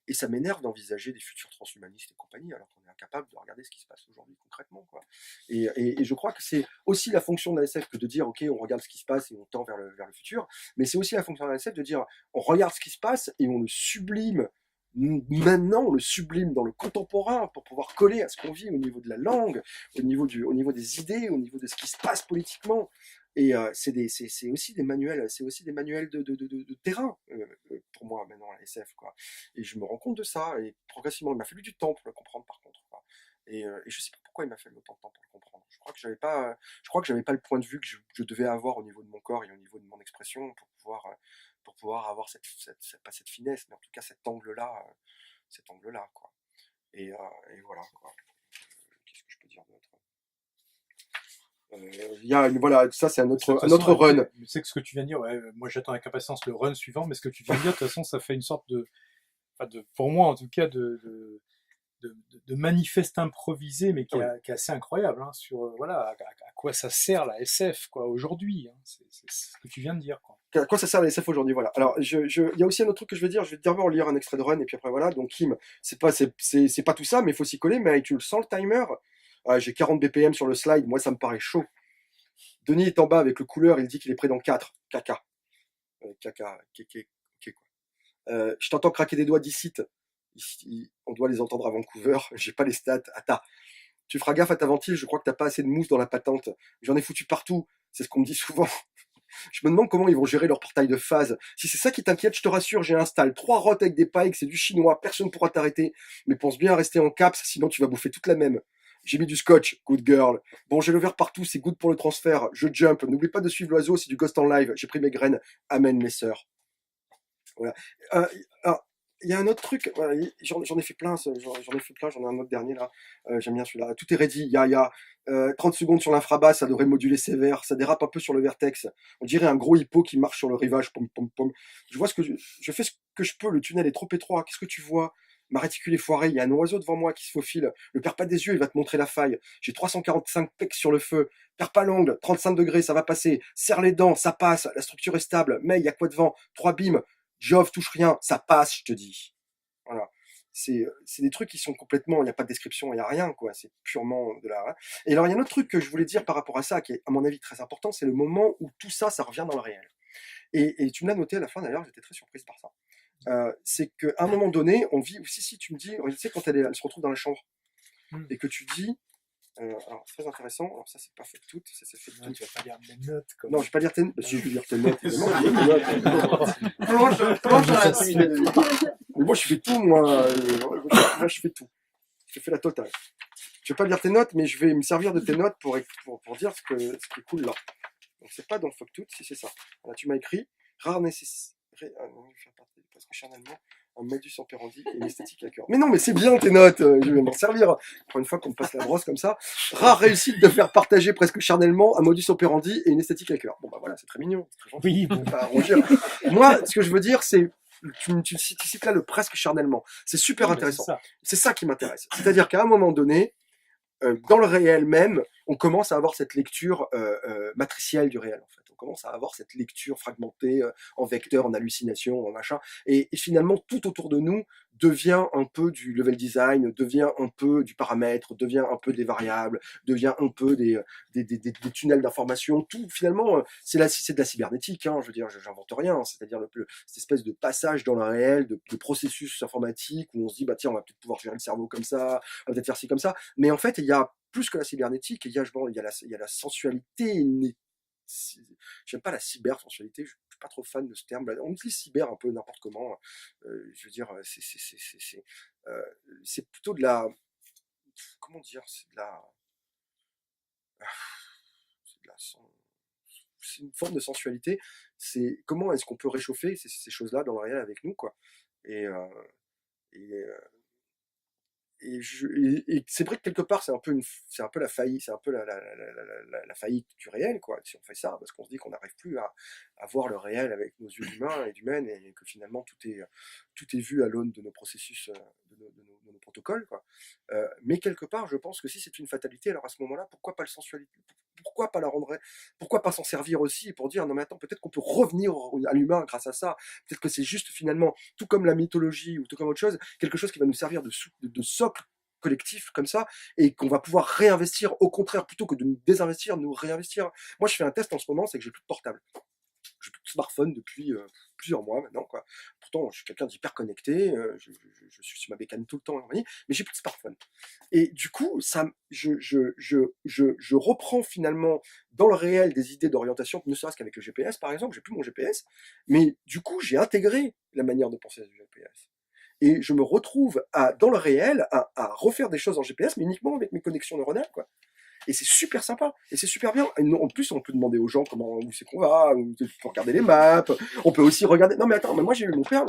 Et ça m'énerve d'envisager des futurs transhumanistes et compagnie, alors qu'on est incapable de regarder ce qui se passe aujourd'hui concrètement, quoi. Et je crois que c'est aussi la fonction de la SF que de dire, ok, on regarde ce qui se passe et on tend vers le futur, mais c'est aussi la fonction de la SF de dire, on regarde ce qui se passe et on le sublime. Maintenant, on le sublime dans le contemporain pour pouvoir coller à ce qu'on vit au niveau de la langue, au niveau des idées, au niveau de ce qui se passe politiquement. Et c'est aussi des manuels, de terrain pour moi maintenant la SF, quoi. Et je me rends compte de ça, et progressivement il m'a fallu du temps pour le comprendre par contre, quoi. Et je sais pas pourquoi il m'a fallu autant de temps pour le comprendre. Je crois que j'avais pas le point de vue que je devais avoir au niveau de mon corps et au niveau de mon expression pour pouvoir avoir pas cette finesse, mais en tout cas cet angle-là, quoi. Et voilà, quoi. Qu'est-ce que je peux dire d'autre? Voilà, ça c'est un autre run. Tu sais que ce que tu viens de dire, ouais, moi j'attends avec impatience le run suivant, mais ce que tu viens de dire, de toute façon, ça fait une sorte pour moi en tout cas, de manifeste improvisé, mais qui est assez incroyable, hein, sur voilà, à quoi ça sert la SF, quoi, aujourd'hui, hein, c'est ce que tu viens de dire, quoi. À quoi ça sert la SF aujourd'hui, voilà. Alors, il y a aussi un autre truc que je veux dire. Je vais d'abord lire un extrait de Run et puis après voilà. Donc Kim, c'est pas tout ça, mais il faut s'y coller. Mais tu le sens le timer. J'ai 40 BPM sur le slide. Moi, ça me paraît chaud. Denis est en bas avec le couleur. Il dit qu'il est près dans 4. Caca. Caca. Kéké. Ok, quoi. Je t'entends craquer des doigts d'ici. On doit les entendre à Vancouver. J'ai pas les stats. Attends. Tu feras gaffe à ta ventile. Je crois que t'as pas assez de mousse dans la patente. J'en ai foutu partout. C'est ce qu'on me dit souvent. Je me demande comment ils vont gérer leur portail de phase. Si c'est ça qui t'inquiète, je te rassure, j'ai installé 3 rottes avec des pikes, c'est du chinois, personne pourra t'arrêter. Mais pense bien à rester en caps, sinon tu vas bouffer toute la même. J'ai mis du scotch, good girl. Bon, j'ai le verre partout, c'est good pour le transfert. Je jump, n'oublie pas de suivre l'oiseau, c'est du Ghost en live. J'ai pris mes graines. Amen, mes sœurs. Voilà. Alors, il y a un autre truc, voilà, j'en ai fait plein, j'en ai un autre dernier là, j'aime bien celui-là. Tout est ready, il y a 30 secondes sur l'infrabasse, ça devrait moduler sévère, ça dérape un peu sur le vertex. On dirait un gros hippo qui marche sur le rivage, pom pom pom. Je fais ce que je peux, le tunnel est trop étroit, qu'est-ce que tu vois? Ma réticule est foirée, il y a un oiseau devant moi qui se faufile. Ne perds pas des yeux, il va te montrer la faille. J'ai 345 pecs sur le feu. Perds pas l'angle, 35 degrés, ça va passer. Serre les dents, ça passe, la structure est stable. Mais il y a quoi devant? 3 beams. Jove touche rien, ça passe, je te dis. Voilà. C'est des trucs qui sont complètement, il n'y a pas de description, il n'y a rien, quoi. C'est purement de la... Et alors, il y a un autre truc que je voulais dire par rapport à ça, qui est, à mon avis, très important, c'est le moment où tout ça, ça revient dans le réel. Et tu me l'as noté à la fin, d'ailleurs, j'étais très surprise par ça. C'est qu'à un moment donné, on vit, si tu me dis, tu sais, quand elle se retrouve dans la chambre, et que tu dis, Alors, très intéressant. Alors, ça, c'est pas fait toutes. Ça, c'est fait Non, toutes. tu vas pas lire mes notes. Comme... Non, je vais pas lire tes notes. Si, je vais lire tes notes. Évidemment, je vais lire tes notes. Plonge dans l'intimité de vie. Mais moi, je fais tout, moi. Moi, je fais tout. Je fais la totale. Je vais pas lire tes notes, mais je vais me servir de tes notes pour dire ce qui est cool là. Donc, c'est pas dans le fuck tout, si c'est ça. Voilà, tu m'as écrit rare nécessité. Parce que charnellement, un modus operandi et une esthétique à cœur. Mais non, mais c'est bien tes notes, je vais m'en servir. Pour une fois qu'on me passe la brosse comme ça. Rare réussite de faire partager presque charnellement un modus operandi et une esthétique à cœur. Bon bah voilà, c'est très mignon. C'est très gentil. Oui, bon. Bah, moi, ce que je veux dire, c'est tu cites là le presque charnellement. C'est super intéressant. C'est ça qui m'intéresse. C'est-à-dire qu'à un moment donné, dans le réel même, on commence à avoir cette lecture matricielle du réel, en fait. On commence à avoir cette lecture fragmentée en vecteur, en hallucination, en machin. Et finalement, tout autour de nous devient un peu du level design, devient un peu du paramètre, devient un peu des variables, devient un peu des tunnels d'information. Tout, finalement, c'est de la cybernétique, hein, je veux dire, j'invente rien. C'est-à-dire cette espèce de passage dans le réel, de processus informatiques où on se dit, bah tiens, on va peut-être pouvoir gérer le cerveau comme ça, on va peut-être faire ci comme ça. Mais en fait, il y a plus que la cybernétique, il y a la sensualité. J'aime pas la cyber-sensualité, je suis pas trop fan de ce terme. On utilise cyber un peu n'importe comment. Je veux dire, c'est plutôt de la... Comment dire? C'est une forme de sensualité. C'est comment est-ce qu'on peut réchauffer ces choses-là dans le réel avec nous, quoi. Et c'est vrai que quelque part c'est un peu la faillite, c'est un peu la faillite du réel, quoi, si on fait ça, parce qu'on se dit qu'on n'arrive plus à voir le réel avec nos yeux d'humains et d'humaines, et que finalement tout est vu à l'aune de nos processus, de nos protocoles, quoi. Mais quelque part, je pense que si c'est une fatalité, alors à ce moment-là, pourquoi pas le sensualité, pourquoi pas s'en servir aussi pour dire non mais attends, peut-être qu'on peut revenir à l'humain grâce à ça, peut-être que c'est juste finalement, tout comme la mythologie ou tout comme autre chose, quelque chose qui va nous servir de socle collectif comme ça, et qu'on va pouvoir réinvestir, au contraire, plutôt que de nous désinvestir, nous réinvestir. Moi, je fais un test en ce moment, c'est que j'ai plus de portable. J'ai plus de smartphone depuis plusieurs mois maintenant, quoi. Pourtant, je suis quelqu'un d'hyper connecté, je suis sur ma bécane tout le temps, mais j'ai plus de smartphone. Et du coup, je reprends finalement dans le réel des idées d'orientation, ne serait-ce qu'avec le GPS, par exemple. J'ai plus mon GPS, mais du coup, j'ai intégré la manière de penser du GPS. Et je me retrouve dans le réel à refaire des choses en GPS, mais uniquement avec mes connexions neuronales, quoi. Et c'est super sympa, et c'est super bien. Et en plus, on peut demander aux gens où c'est qu'on va, on peut regarder les maps, on peut aussi regarder... Non mais attends, mais moi j'ai vu mon père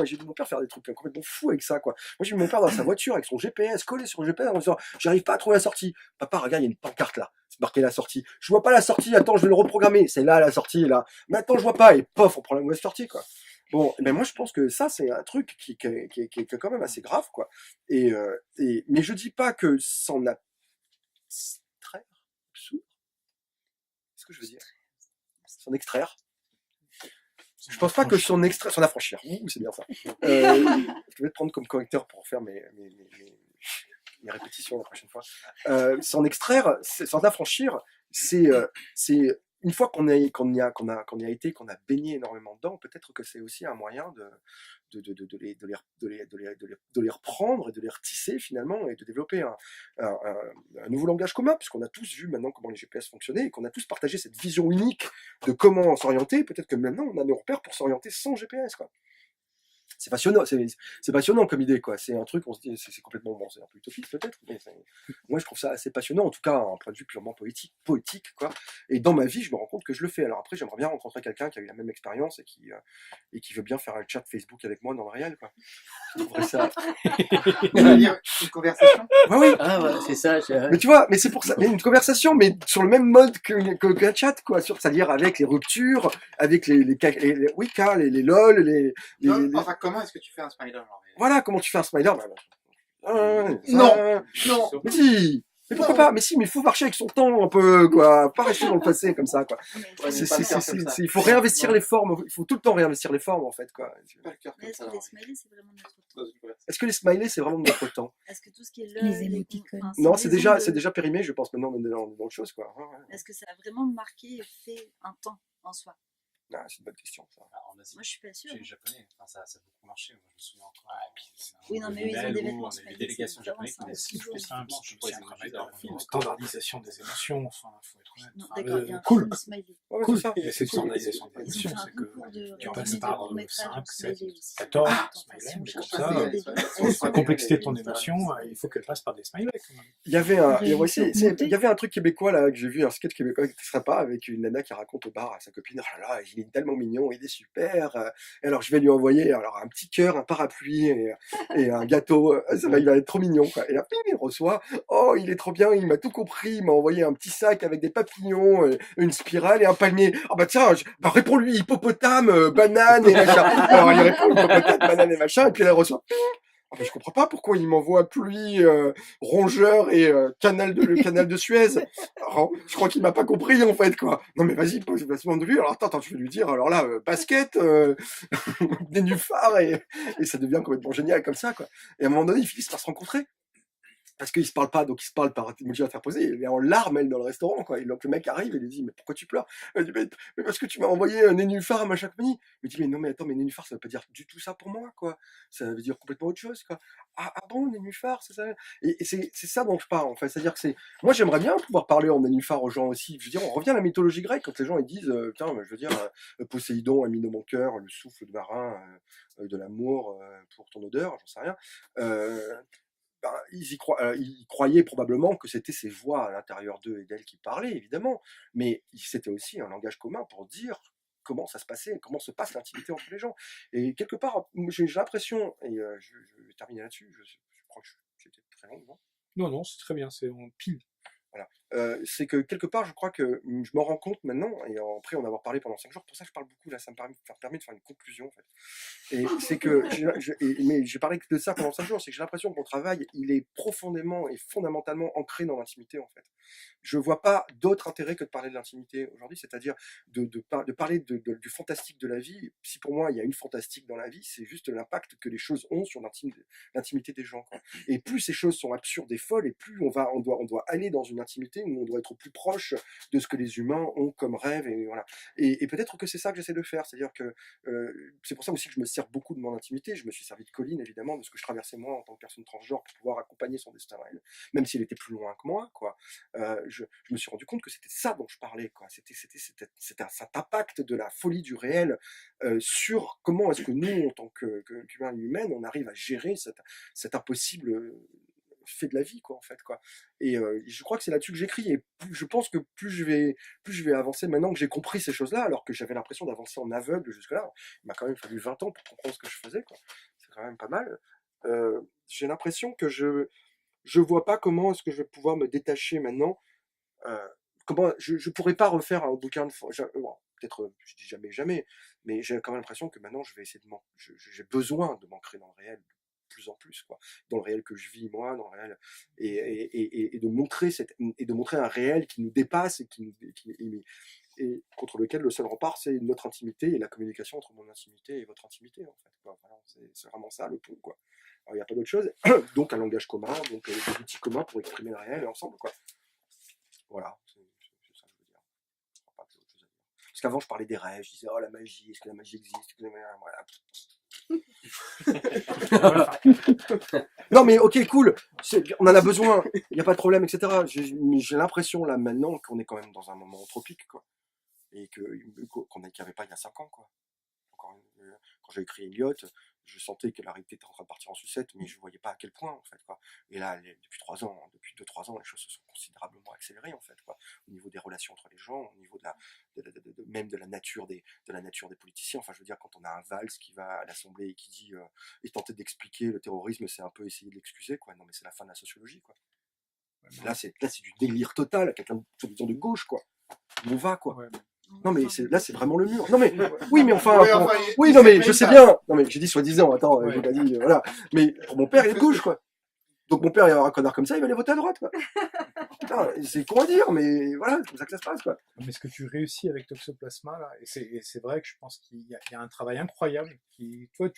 faire des trucs complètement fous avec ça, quoi. Moi j'ai vu mon père dans sa voiture avec son GPS, collé sur le GPS, en disant, j'arrive pas à trouver la sortie. Papa, regarde, il y a une pancarte là, c'est marqué la sortie. Je vois pas la sortie, attends, je vais le reprogrammer. C'est là la sortie, là. Mais attends, je vois pas, et pof, on prend la mauvaise sortie, quoi. Bon, ben moi je pense que ça c'est un truc qui est quand même assez grave, quoi. Mais je dis pas que s'en abstraire, ce que je veux dire, s'en extraire. Je pense pas que s'en affranchir. Ouh, c'est bien ça. Je vais te prendre comme correcteur pour faire mes répétitions la prochaine fois. S'en extraire, s'en affranchir, c'est une fois qu'on y a été, qu'on a baigné énormément dedans, peut-être que c'est aussi un moyen de les reprendre et de les retisser finalement, et de développer un nouveau langage commun, puisqu'on a tous vu maintenant comment les GPS fonctionnaient, et qu'on a tous partagé cette vision unique de comment s'orienter. Peut-être que maintenant on a nos repères pour s'orienter sans GPS, quoi. C'est passionnant, c'est passionnant comme idée, quoi. C'est un truc, on se dit, c'est complètement, bon, c'est un peu utopique peut-être, mais moi je trouve ça assez passionnant, en tout cas, un point de vue purement poétique, quoi. Et dans ma vie, je me rends compte que je le fais. Alors après, j'aimerais bien rencontrer quelqu'un qui a eu la même expérience et qui veut bien faire un chat Facebook avec moi dans le réel, quoi. Je trouverais ça. C'est-à-dire une conversation. Ouais, oui. Ah ouais, c'est ça. Mais tu vois, mais c'est pour ça, mais une conversation, mais sur le même mode qu'un chat, quoi. C'est-à-dire avec les ruptures, avec les lol, Enfin, comment est-ce que tu fais un smiley en réel? Voilà, comment tu fais un smiley. Non. Mais si. Mais pourquoi pas? Mais si, mais il faut marcher avec son temps un peu, quoi. Pas rester dans le passé comme ça, quoi. Il faut réinvestir les formes. Il faut tout le temps réinvestir les formes, en fait, quoi. Pas le cœur Mais comme est-ce ça. que les smileys, c'est vraiment notre temps? Dans une conversation. Est-ce que les smileys, c'est vraiment de notre temps? Est-ce que tout ce qui est Les lol, émoticônes. enfin, Non, ces c'est maisons déjà périmé, je pense, maintenant, dans autre chose, quoi. Est-ce que ça a vraiment marqué et fait un temps en soi? Ah, c'est une bonne question, ça. Alors, en Asie. Moi, je suis pas sûre. Chez les Japonais, enfin, ça a beaucoup marché. Moi, je me souviens encore. Oui, non, mais eux, ils ont des vêtements On a smiley, des délégations c'est japonaises qui différent, laissent ça, souffler c'est simplement C'est pour les un émojis travail dans de standardisation des émotions, enfin, faut être honnête. Non, Enfin, d'accord, il y a un cool. film smiley. Ouais, Cool. c'est ça. Et c'est une standardisation des Ils ont émotions, fait un c'est que concours de tu passes résumé de par court-métrage 5, en 7, smiley aussi. 14 Attention, smileys, mais comme cherche ça, pas des débuts. la complexité de ton émotion, il faut qu'elle passe par des smileys quand même. Il y avait un, il y avait aussi- Réalité augmentée. il y avait un truc québécois là que j'ai vu, un sketch québécois qui serait pas avec une nana qui raconte au bar à sa copine, oh là là, il est tellement mignon, il est super. Et alors je vais lui envoyer alors un petit cœur, un parapluie et un gâteau. Ça va, il va être trop mignon quoi. Et là, pim, il reçoit, oh il est trop bien, il m'a tout compris, il m'a envoyé un petit sac avec des papillons, une spirale et un palmier. Ah bah tiens, bah réponds-lui hippopotame, banane et machin. Alors il répond hippopotame, banane et machin, et puis elle reçoit. Ah ben, je comprends pas pourquoi il m'envoie pluie, rongeur et le canal de Suez. Alors, je crois qu'il m'a pas compris en fait quoi. Non mais vas-y, passe-moi de lui. Alors attends, je vais lui dire. Alors là, basket, nénuphar et ça devient complètement génial comme ça quoi. Et à un moment donné, ils finissent par se rencontrer. Parce qu'ils se parlent pas, donc ils se parlent par emoji interposé. Il est en larmes, elle, dans le restaurant, quoi. Et donc le mec arrive et lui dit, mais pourquoi tu pleures? Elle dit, mais parce que tu m'as envoyé un nénuphar, machin compagnie. Il dit, mais non, mais attends, mais nénuphar, ça veut pas dire du tout ça pour moi, quoi. Ça veut dire complètement autre chose, quoi. Ah bon, nénuphar, c'est ça? Et c'est ça dont je parle, en fait. C'est-à-dire que moi, j'aimerais bien pouvoir parler en nénuphar aux gens aussi. Je veux dire, on revient à la mythologie grecque, quand les gens, ils disent, tiens, je veux dire, Poséidon a mis dans mon cœur le souffle de marin, de l'amour, pour ton odeur, j'en sais rien. Ben, ils croyaient probablement que c'était ces voix à l'intérieur d'eux et d'elles qui parlaient, évidemment, mais c'était aussi un langage commun pour dire comment ça se passait, comment se passe l'intimité entre les gens. Et quelque part, j'ai l'impression, et je vais terminer là-dessus, je crois que j'étais très long, non? Non, c'est très bien, c'est en pile. Voilà. C'est que quelque part, je crois que je m'en rends compte maintenant, et après en avoir parlé pendant 5 jours, pour ça que je parle beaucoup, là, ça me permet de faire une conclusion, en fait. Et c'est que, mais j'ai parlé de ça pendant 5 jours, c'est que j'ai l'impression que mon travail, il est profondément et fondamentalement ancré dans l'intimité, en fait. Je vois pas d'autre intérêt que de parler de l'intimité aujourd'hui, c'est-à-dire de parler du fantastique de la vie. Si pour moi, il y a une fantastique dans la vie, c'est juste l'impact que les choses ont sur l'intimité des gens, quoi. Et plus ces choses sont absurdes et folles, et plus on doit aller dans une intimité où on doit être au plus proche de ce que les humains ont comme rêve, et voilà. Et peut-être que c'est ça que j'essaie de faire, c'est-à-dire que c'est pour ça aussi que je me sers beaucoup de mon intimité. Je me suis servi de Colline, évidemment, de ce que je traversais moi en tant que personne transgenre pour pouvoir accompagner son destin à elle, même s'il était plus loin que moi, quoi. Je me suis rendu compte que c'était ça dont je parlais, quoi. C'était cet impact de la folie du réel sur comment est-ce que nous, en tant qu'humains et humaines, on arrive à gérer cet impossible fait de la vie, quoi, en fait, quoi. Et je crois que c'est là-dessus que j'écris, et je pense que plus je vais avancer maintenant que j'ai compris ces choses-là, alors que j'avais l'impression d'avancer en aveugle jusque-là. Il m'a quand même fallu 20 ans pour comprendre ce que je faisais, quoi. C'est quand même pas mal. J'ai l'impression que je vois pas comment est-ce que je vais pouvoir me détacher maintenant. Comment je pourrais pas refaire un bouquin de bon, peut-être je dis jamais, mais j'ai quand même l'impression que maintenant je vais essayer j'ai besoin de m'ancrer dans le réel de plus en plus, quoi, dans le réel que je vis moi, dans le réel, et de montrer un réel qui nous dépasse et contre lequel le seul rempart c'est notre intimité et la communication entre mon intimité et votre intimité, en fait, quoi. Voilà, c'est vraiment ça le pont, quoi. Alors il n'y a pas d'autre chose, donc un langage commun, donc des outils communs pour exprimer le réel ensemble, quoi. Voilà, c'est ça que je veux dire. Je crois pas qu'il y ait autre chose à dire. Parce qu'avant je parlais des rêves, je disais oh la magie, est-ce que la magie existe? Voilà. Non mais ok, cool, on en a besoin, il n'y a pas de problème, etc. J'ai l'impression là maintenant qu'on est quand même dans un moment anthropique, quoi. Et qu'on n'y avait pas il y a 5 ans, quoi. Quand j'ai écrit Eliot, je sentais que la réalité était en train de partir en sucette, mais je ne voyais pas à quel point, en fait, quoi. Et là, depuis 2-3 ans, les choses se sont considérablement accélérées, en fait, quoi. Au niveau des relations entre les gens, au niveau même de la nature des politiciens. Enfin, je veux dire, quand on a un Valls qui va à l'Assemblée et qui dit et tenter d'expliquer le terrorisme, c'est un peu essayer de l'excuser, quoi. Non, mais c'est la fin de la sociologie, quoi. Là, c'est du délire total, quelqu'un de gauche, quoi. On va, quoi. Ouais. Non mais là c'est vraiment le mur. Non mais oui mais enfin, oui non mais je sais bien. Non mais j'ai dit soi-disant. Attends, j'ai pas dit voilà. Mais pour mon père il est de gauche, quoi. Donc mon père il va avoir un connard comme ça, il va aller voter à droite, quoi. Putain, c'est con à dire, mais voilà, c'est comme ça que ça se passe, quoi. Mais ce que tu réussis avec Toxoplasma là, et c'est vrai que je pense qu'il y a un travail incroyable. Toi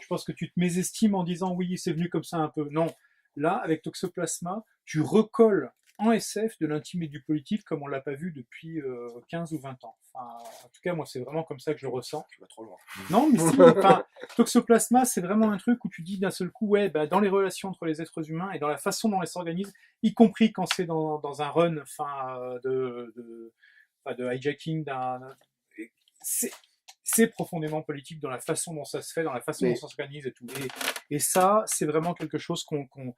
je pense que tu te mésestimes en disant oui c'est venu comme ça un peu. Non, là avec Toxoplasma tu recolles en SF de l'intime et du politique comme on l'a pas vu depuis 15 ou 20 ans. Enfin, en tout cas, moi, c'est vraiment comme ça que je le ressens. Tu vas trop loin. Non, mais si, enfin, Toxoplasma, c'est vraiment un truc où tu dis d'un seul coup, ouais, bah, dans les relations entre les êtres humains et dans la façon dont elles s'organisent, y compris quand c'est dans un run, enfin, de hijacking c'est profondément politique dans la façon dont ça se fait, dans la façon dont ça s'organise et tout. Et ça, c'est vraiment quelque chose qu'on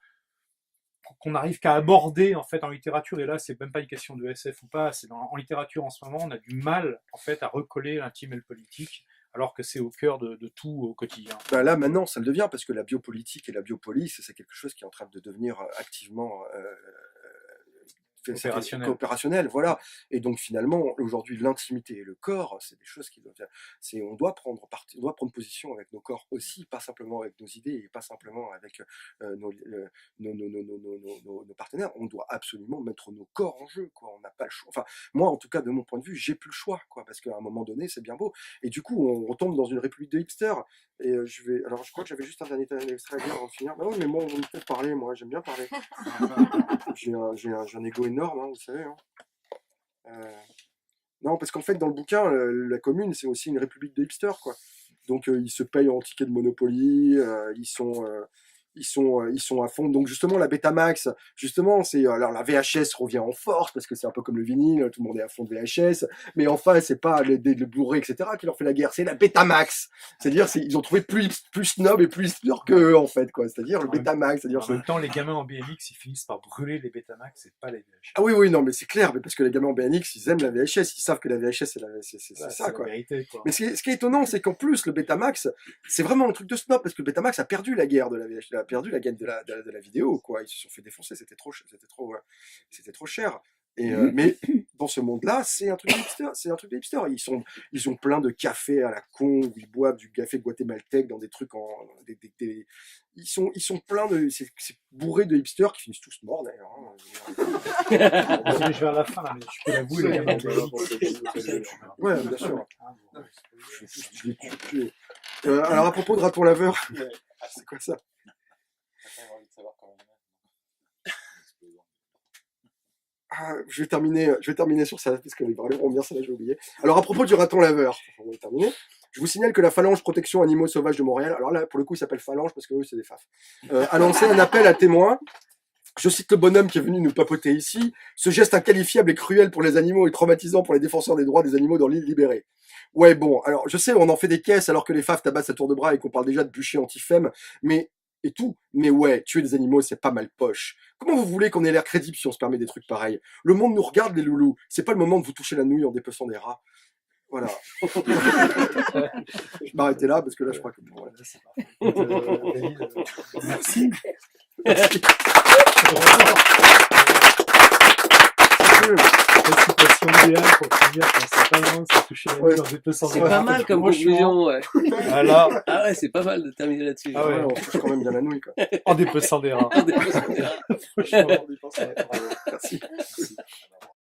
n'arrive qu'à aborder en fait en littérature. Et là, c'est même pas une question de SF ou pas. En littérature en ce moment, on a du mal en fait à recoller l'intime et le politique, alors que c'est au cœur de tout au quotidien. Ben là, maintenant, ça le devient parce que la biopolitique et la biopolice, c'est quelque chose qui est en train de devenir activement coopérationnel, voilà. Et donc finalement, aujourd'hui, l'intimité et le corps, c'est des choses qui doivent. On doit prendre position avec nos corps aussi, pas simplement avec nos idées et pas simplement avec nos partenaires. On doit absolument mettre nos corps en jeu, quoi. On n'a pas le choix. Enfin, moi, en tout cas, de mon point de vue, j'ai plus le choix, quoi, parce qu'à un moment donné, c'est bien beau. Et du coup, on retombe dans une république de hipsters. Et alors, je crois que j'avais juste un dernier extrait à dire avant de finir. Bah oui, mais moi, on me fait parler. Moi, j'aime bien parler. J'ai un ego énorme, hein, vous savez. Hein. Non, parce qu'en fait, dans le bouquin, la commune, c'est aussi une république de hipsters, quoi. Donc, ils se payent en tickets de Monopoly, ils sont à fond. Donc, justement, la Betamax, justement, alors la VHS revient en force parce que c'est un peu comme le vinyle, tout le monde est à fond de VHS. Mais enfin, c'est pas le Blu-ray, etc., qui leur fait la guerre, c'est la Betamax. C'est-à-dire, ils ont trouvé plus snob et plus hipster qu'eux, en fait, quoi. C'est-à-dire le Betamax. C'est-à-dire en même temps, les gamins en BMX, ils finissent par brûler les Betamax et pas les VHS. Ah oui, non, mais c'est clair, mais parce que les gamins en BMX, ils aiment la VHS, ils savent que la VHS, c'est ça, quoi. Vérité, quoi. Mais ce qui est étonnant, c'est qu'en plus, le Betamax, c'est vraiment un truc de snob, parce que le Betamax a perdu la guerre de la VHS, a perdu la guerre de la vidéo, quoi. Ils se sont fait défoncer, c'était trop cher. Et, mais dans ce monde-là, c'est un truc de hipster. Ils ont plein de cafés à la con où ils boivent du café guatémaltèque dans des trucs ils sont pleins de, c'est bourré de hipsters qui finissent tous morts d'ailleurs. Hein. On dirige vers la fin là, mais je peux l'avouer, les gamins de Ouais, bien sûr. Je l'ai tué. Alors à propos de raton laveur, c'est quoi ça? Je vais terminer sur ça, parce que les parleront bien, ça là, j'ai oublié. Alors, à propos du raton laveur, on va terminer. Je vous signale que la Phalange Protection Animaux Sauvages de Montréal, alors là, pour le coup, il s'appelle Phalange parce que eux, c'est des faf, a lancé un appel à témoins. Je cite le bonhomme qui est venu nous papoter ici. Ce geste inqualifiable et cruel pour les animaux et traumatisant pour les défenseurs des droits des animaux dans l'île libérée. Ouais, bon, alors, je sais, on en fait des caisses alors que les faf tabassent à tour de bras et qu'on parle déjà de bûcher anti-femme, mais ouais, tuer des animaux, c'est pas mal poche. Comment vous voulez qu'on ait l'air crédible si on se permet des trucs pareils? Le monde nous regarde, les loulous. C'est pas le moment de vous toucher la nouille en dépeçant des rats. Voilà. Je m'arrêtais là, parce que là, je crois que... Bon, ouais. Merci. Citation idéale pour finir quand c'est pas loin, c'est toucher la nuit dans des peçons. C'est pas mal comme conclusion, ouais. Voilà. Ah ouais, c'est pas mal de terminer là-dessus. Ah ouais, on touche quand même bien la nouille, quoi. En dépeçant des rats. En dépeçant des rats. Franchement, on dépense, ouais. Merci.